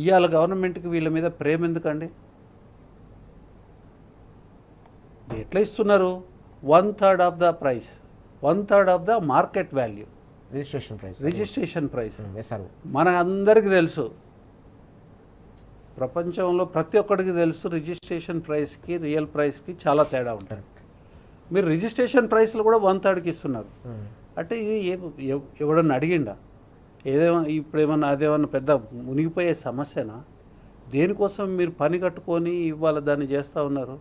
ఇవాళ గవర్నమెంట్కి వీళ్ళ మీద ప్రేమ ఎందుకండి? ఎట్లా ఇస్తున్నారు? 1/3 of the price, 1/3 of the market value, registration price. మన అందరికీ తెలుసు, ప్రపంచంలో ప్రతి ఒక్కడికి తెలుసు, రిజిస్ట్రేషన్ ప్రైస్కి రియల్ ప్రైస్కి చాలా తేడా ఉంటుంది. మీరు రిజిస్ట్రేషన్ ప్రైస్లో కూడా 1/3కి ఇస్తున్నారు. అంటే ఇది ఎవడన్నా అడిగిండా? ఇప్పుడు ఏమన్నా అదేమన్నా పెద్ద మునిగిపోయే సమస్యనా? దేనికోసం మీరు పని కట్టుకొని ఇవాళ దాన్ని చేస్తూ ఉన్నారు?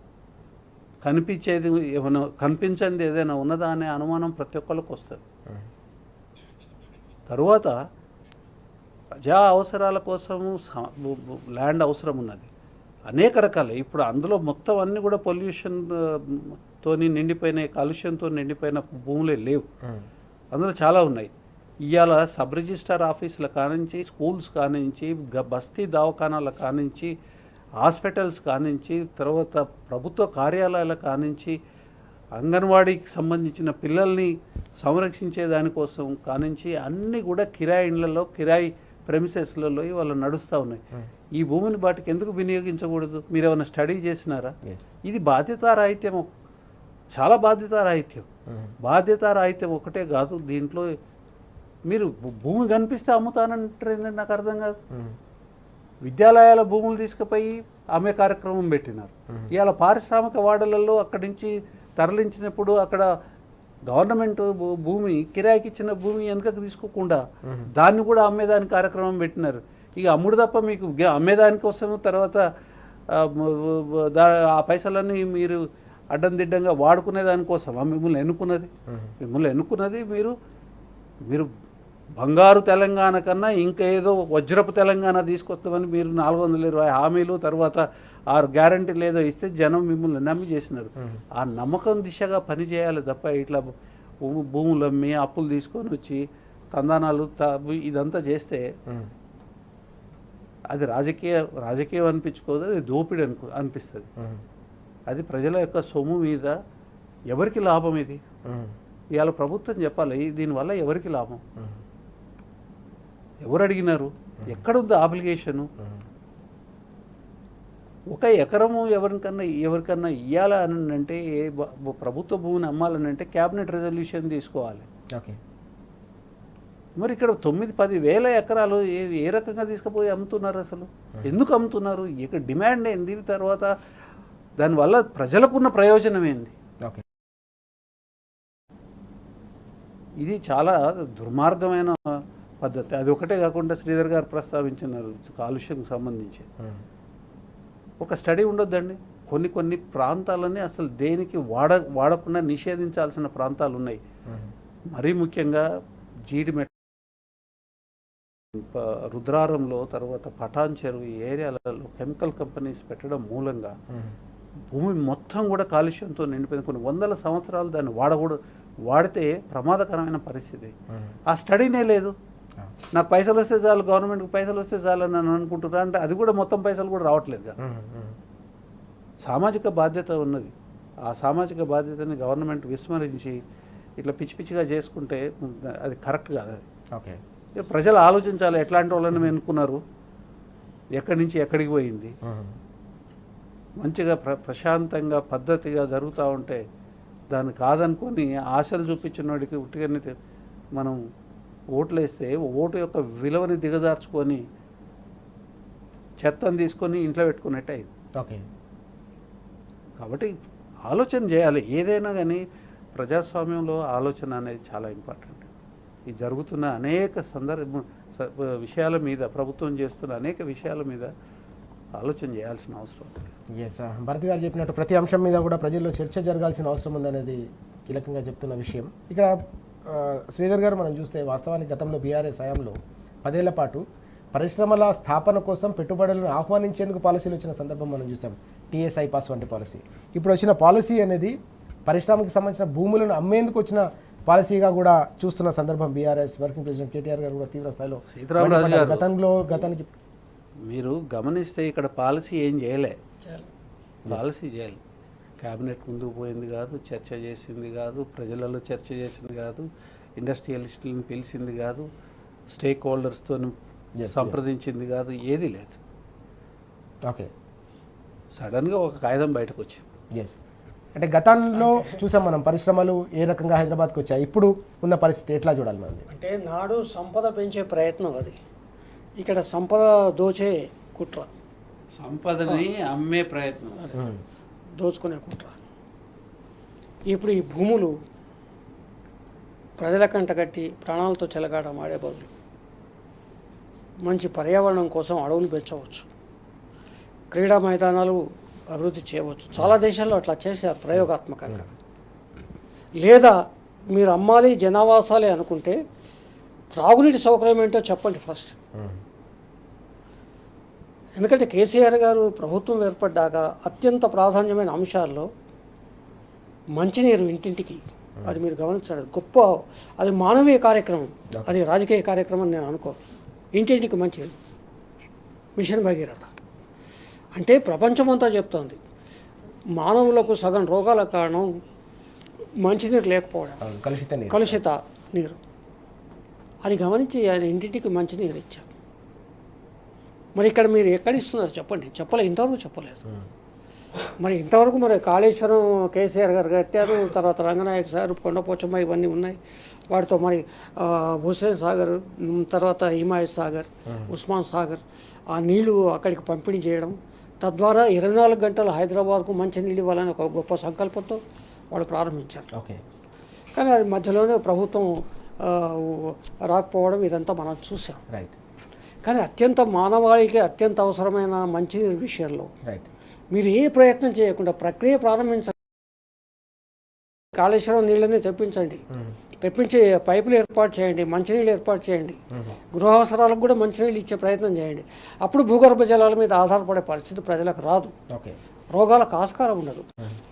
కనిపించేది ఏమైనా, కనిపించింది ఏదైనా ఉన్నదా అనే అనుమానం ప్రతి ఒక్కరికి వస్తుంది. తరువాత ప్రజా అవసరాల కోసము ల్యాండ్ అవసరం ఉన్నది, అనేక రకాలు. ఇప్పుడు అందులో మొత్తం అన్నీ కూడా పొల్యూషన్తోని నిండిపోయిన, కాలుష్యంతో నిండిపోయిన భూములే లేవు, అందులో చాలా ఉన్నాయి. ఇవాళ సబ్ రిజిస్ట్రార్ ఆఫీసుల కానించి, స్కూల్స్ కానించి, బస్తీ దవాఖానాల కానించి, హాస్పిటల్స్ కానించి, తర్వాత ప్రభుత్వ కార్యాలయాల కానించి, అంగన్వాడీకి సంబంధించిన పిల్లల్ని సంరక్షించే దానికోసం కానించి అన్నీ కూడా కిరాయి ఇండ్లలో, కిరాయి ప్రెమిసెస్లలో ఇవాళ నడుస్తూ ఉన్నాయి. ఈ భూమిని వాటికి ఎందుకు వినియోగించకూడదు? మీరు ఏమైనా స్టడీ చేసినారా? ఇది బాధ్యతారాహిత్యం, చాలా బాధ్యతారాహిత్యం. బాధ్యతారాహిత్యం ఒకటే కాదు, దీంట్లో మీరు భూమి కనిపిస్తే అమ్ముతానంటారు ఏంటంటే నాకు అర్థం కాదు. విద్యాలయాల భూములు తీసుకుపోయి అమ్మే కార్యక్రమం పెట్టినారు. ఇవాళ పారిశ్రామిక వాడలలో అక్కడి నుంచి తరలించినప్పుడు అక్కడ గవర్నమెంట్ భూమి, కిరాయికి ఇచ్చిన భూమి వెనుకకు తీసుకోకుండా దాన్ని కూడా అమ్మేదాని కార్యక్రమం పెట్టినారు. ఇక అమ్ముడు తప్ప మీకు అమ్మేదానికి వస్తాము, తర్వాత ఆ పైసలన్నీ మీరు అడ్డం దిడ్డంగా వాడుకునే దానికోసం మిమ్మల్ని ఎన్నుకున్నది మీరు బంగారు తెలంగాణ కన్నా ఇంకా ఏదో వజ్రపు తెలంగాణ తీసుకొస్తామని మీరు 420 హామీలు, తర్వాత 6 గ్యారంటీలు ఏదో ఇస్తే జనం మిమ్మల్ని నమ్మి చేసినారు. ఆ నమ్మకం దిశగా పని చేయాలి తప్ప ఇట్లా భూములు అమ్మి అప్పులు తీసుకొని వచ్చి తందానాలు ఇదంతా చేస్తే అది రాజకీయం అనిపించుకోదు, అది దోపిడీ అనిపిస్తుంది. అది ప్రజల యొక్క సొమ్ము మీద ఎవరికి లాభం? ఇది ఇవాళ ప్రభుత్వం చెప్పాలి, దీనివల్ల ఎవరికి లాభం? ఎవరు అడిగినారు? ఎక్కడుంది అప్లికేషను? 1 ఎకరము ఎవరికన్నా ఇవ్వాలని అంటే, ప్రభుత్వ భూమిని అమ్మాలని అంటే క్యాబినెట్ రెజల్యూషన్ తీసుకోవాలి. మరి ఇక్కడ 9-10 వేల ఎకరాలు ఏ రకంగా తీసుకుపోయి అమ్ముతున్నారు? అసలు ఎందుకు అమ్ముతున్నారు? ఇక్కడ డిమాండ్ ఏంది? తర్వాత దానివల్ల ప్రజలకున్న ప్రయోజనం ఏంది? ఇది చాలా దుర్మార్గమైన పద్ధతి. అది ఒకటే కాకుండా శ్రీధర్ గారు ప్రస్తావించినారు కాలుష్యంకి సంబంధించి. ఒక స్టడీ ఉండొద్దండి. కొన్ని ప్రాంతాలని అసలు దేనికి వాడకుండా నిషేధించాల్సిన ప్రాంతాలు ఉన్నాయి. మరీ ముఖ్యంగా జీడిమెట్ట, రుద్రారంలో, తర్వాత పటాన్ చెరువు, ఈ ఏరియాలలో కెమికల్ కంపెనీస్ పెట్టడం మూలంగా భూమి మొత్తం కూడా కాలుష్యంతో నిండిపోయింది. కొన్ని వందల సంవత్సరాలు దాన్ని వాడితే ప్రమాదకరమైన పరిస్థితి. ఆ స్టడీనే లేదు. నాకు పైసలు వస్తే చాలు, గవర్నమెంట్కి పైసలు వస్తే చాలు అని అనుకుంటున్నా అంటే అది కూడా మొత్తం పైసలు కూడా రావట్లేదు కదా. సామాజిక బాధ్యత ఉన్నది. ఆ సామాజిక బాధ్యతని గవర్నమెంట్ విస్మరించి ఇట్లా పిచ్చిగా చేసుకుంటే అది కరెక్ట్ కాదు. అది ప్రజలు ఆలోచించాలి, ఎట్లాంటి వాళ్ళని ఎన్నుకున్నారు, ఎక్కడి నుంచి ఎక్కడికి పోయింది. మంచిగా ప్రశాంతంగా పద్ధతిగా జరుగుతూ ఉంటే దాన్ని కాదనుకొని ఆశలు చూపించిన వాడికి ఉట్టిగానే మనం ఓట్లు వేస్తే ఓటు యొక్క విలువని దిగజార్చుకొని చెత్తను తీసుకొని ఇంట్లో పెట్టుకున్నట్టు అయింది. కాబట్టి ఆలోచన చేయాలి. ఏదైనా కానీ ప్రజాస్వామ్యంలో ఆలోచన అనేది చాలా ఇంపార్టెంట్. ఈ జరుగుతున్న అనేక విషయాల మీద, ప్రభుత్వం చేస్తున్న అనేక విషయాల మీద ఆలోచన చేయాల్సిన అవసరం. భరత్ గారు చెప్పినట్టు ప్రతి అంశం మీద కూడా ప్రజల్లో చర్చ జరగాల్సిన అవసరం ఉందనేది కీలకంగా చెప్తున్న విషయం. ఇక్కడ శ్రీధర్ గారు మనం చూస్తే వాస్తవానికి గతంలో బీఆర్ఎస్ హయాంలో 10 ఏళ్ల పాటు పరిశ్రమల స్థాపన కోసం పెట్టుబడులను ఆహ్వానించేందుకు పాలసీలు వచ్చిన సందర్భం మనం చూసాం. టీఎస్ఐ పాస్ వంటి పాలసీ. ఇప్పుడు వచ్చిన పాలసీ అనేది పరిశ్రమకి సంబంధించిన భూములను అమ్మేందుకు వచ్చిన పాలసీగా కూడా చూస్తున్న సందర్భం బీఆర్ఎస్ వర్కింగ్ ప్రెసిడెంట్ కేటీఆర్ గారు కూడా తీవ్ర స్థాయిలో మీరు గమనిస్తే ఇక్కడ పాలసీ ఏం చేయలే, పాలసీ చేయాలి. క్యాబినెట్ ముందుకు పోయింది కాదు, చర్చ చేసింది కాదు, ప్రజలలో చర్చ చేసింది కాదు, ఇండస్ట్రియలిస్టులను పిలిచింది కాదు, స్టేక్ హోల్డర్స్తో సంప్రదించింది కాదు, ఏది లేదు. ఓకే, సడన్గా ఒక కాగితం బయటకు వచ్చింది. ఎస్. అంటే గతంలో చూసాం మనం పరిశ్రమలు ఏ రకంగా హైదరాబాద్కి వచ్చాయి, ఇప్పుడు ఉన్న పరిస్థితి ఎట్లా చూడాలి మనం? అంటే నాడు సంపద పెంచే ప్రయత్నం అది, ఇక్కడ సంపద దోచే కుట్ర, సంపదని అమ్మే ప్రయత్నం, దోచుకునే కుట్ర. ఇప్పుడు ఈ భూములు ప్రజల కంట కట్టి ప్రాణాలతో చెలగాటం ఆడే బదులు మంచి పర్యావరణం కోసం అడవులు పెంచవచ్చు, క్రీడా మైదానాలు అభివృద్ధి చేయవచ్చు. చాలా దేశాల్లో అట్లా చేశారు ప్రయోగాత్మకంగా. లేదా మీరు అమ్మాలి జనావాసాలే అనుకుంటే త్రాగునీటి సౌకర్యం ఏంటో చెప్పండి ఫస్ట్. ఎందుకంటే కేసీఆర్ గారు ప్రభుత్వం ఏర్పడ్డాక అత్యంత ప్రాధాన్యమైన అంశాల్లో మంచినీరు ఇంటింటికి, అది మీరు గమనించండి, గొప్ప, అది మానవీయ కార్యక్రమం, అది రాజకీయ కార్యక్రమం నేను అనుకోను. ఇంటింటికి మంచినీరు మిషన్ భగీరథ అంటే ప్రపంచమంతా చెప్తోంది మానవులకు సగం రోగాల కారణం మంచినీరు లేకపోవడం, కలుషిత నీరు. అది గమనించి ఆయన ఇంటింటికి మంచినీరు ఇచ్చారు. మరి ఇక్కడ మీరు ఎక్కడ ఇస్తున్నారు చెప్పండి? ఇంతవరకు చెప్పలేదు. మరి ఇంతవరకు మరి కాళేశ్వరం కేసీఆర్ గారు కట్టారు, తర్వాత రంగనాయక సాగర్, కొండపోచమ్మ ఇవన్నీ ఉన్నాయి. వాటితో మరి హుస్సేన్ సాగర్, తర్వాత హిమాయత్ సాగర్, ఉస్మాన్ సాగర్, ఆ నీళ్లు అక్కడికి పంపిణీ చేయడం, తద్వారా 24 గంటలు హైదరాబాద్కు మంచి నీళ్ళు ఇవ్వాలని ఒక గొప్ప సంకల్పంతో వాళ్ళు ప్రారంభించారు. ఓకే, కానీ అది మధ్యలోనే ప్రభుత్వం రాకపోవడం ఇదంతా మనం చూసాం. రైట్. కానీ అత్యంత మానవాళికి అత్యంత అవసరమైన మంచినీరు విషయంలో రైట్, మీరు ఏ ప్రయత్నం చేయకుండా ప్రక్రియ ప్రారంభించండి. కాళేశ్వరం నీళ్ళని తెప్పించి పైపులు ఏర్పాటు చేయండి, మంచినీళ్ళు ఏర్పాటు చేయండి, గృహావసరాలకు కూడా మంచినీళ్ళు ఇచ్చే ప్రయత్నం చేయండి. అప్పుడు భూగర్భ జలాల మీద ఆధారపడే పరిస్థితి ప్రజలకు రాదు, రోగాలకు ఆస్కారం ఉండదు.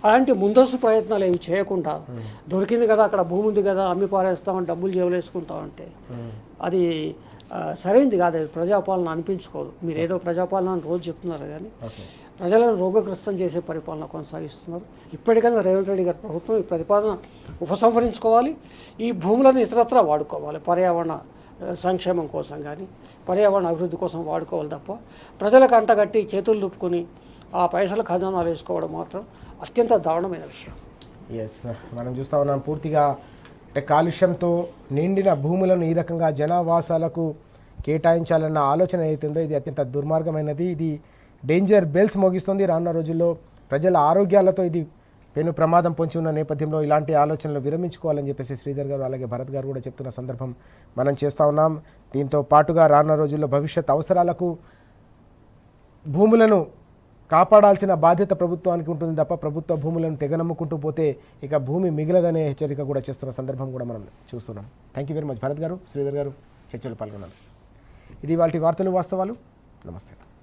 అలాంటి ముందస్తు ప్రయత్నాలు ఏమి చేయకుండా దొరికింది కదా, అక్కడ భూమి ఉంది కదా, అమ్మి పారేస్తామని డబ్బులు జేబులేసుకుంటామంటే అది సరైనది కాదు. అది ప్రజాపాలన అనిపించుకోదు. మీరు ఏదో ప్రజాపాలన అని రోజు చెప్తున్నారు కానీ ప్రజలను రోగగ్రస్తం చేసే పరిపాలన కొనసాగిస్తున్నారు. ఇప్పటికైనా రేవంత్ రెడ్డి గారి ప్రభుత్వం ఈ ప్రతిపాదన ఉపసంహరించుకోవాలి, ఈ భూములను ఇతరత్రా వాడుకోవాలి, పర్యావరణ సంక్షేమం కోసం కానీ పర్యావరణ అభివృద్ధి కోసం వాడుకోవాలి తప్ప ప్రజలకు అంటగట్టి చేతులు దుప్పుకొని ఆ పైసలు ఖజానాలు వేసుకోవడం మాత్రం అత్యంత దారుణమైన విషయం. ఎస్, మనం చూస్తూ ఉన్నాం పూర్తిగా అంటే కాలుష్యంతో నిండిన భూములను ఈ రకంగా జనావాసాలకు కేటాయించాలన్న ఆలోచన అవుతుందో ఇది అత్యంత దుర్మార్గమైనది. ఇది డేంజర్ బెల్స్ మోగిస్తుంది. రానున్న రోజుల్లో ప్రజల ఆరోగ్యాలతో ఇది పెను ప్రమాదం పొంచి ఉన్న నేపథ్యంలో ఇలాంటి ఆలోచనలు విరమించుకోవాలని చెప్పేసి శ్రీధర్ గారు అలాగే భరత్ గారు కూడా చెప్తున్న సందర్భం మనం చేస్తూ ఉన్నాం. దీంతో పాటుగా రానున్న రోజుల్లో భవిష్యత్ అవసరాలకు భూములను కాపాడాల్సిన బాధ్యత ప్రభుత్వానికి ఉంటుంది తప్ప ప్రభుత్వ భూములను తెగనమ్ముకుంటూ పోతే ఇక భూమి మిగిలదనే హెచ్చరిక కూడా చేస్తున్న సందర్భం కూడా మనం చూస్తున్నాం. Thank you very much Bharat గారు, శ్రీధర్ గారు చర్చలో పాల్గొన్నారు. ఇది వాటి వార్తలు వాస్తవాలు. నమస్తే.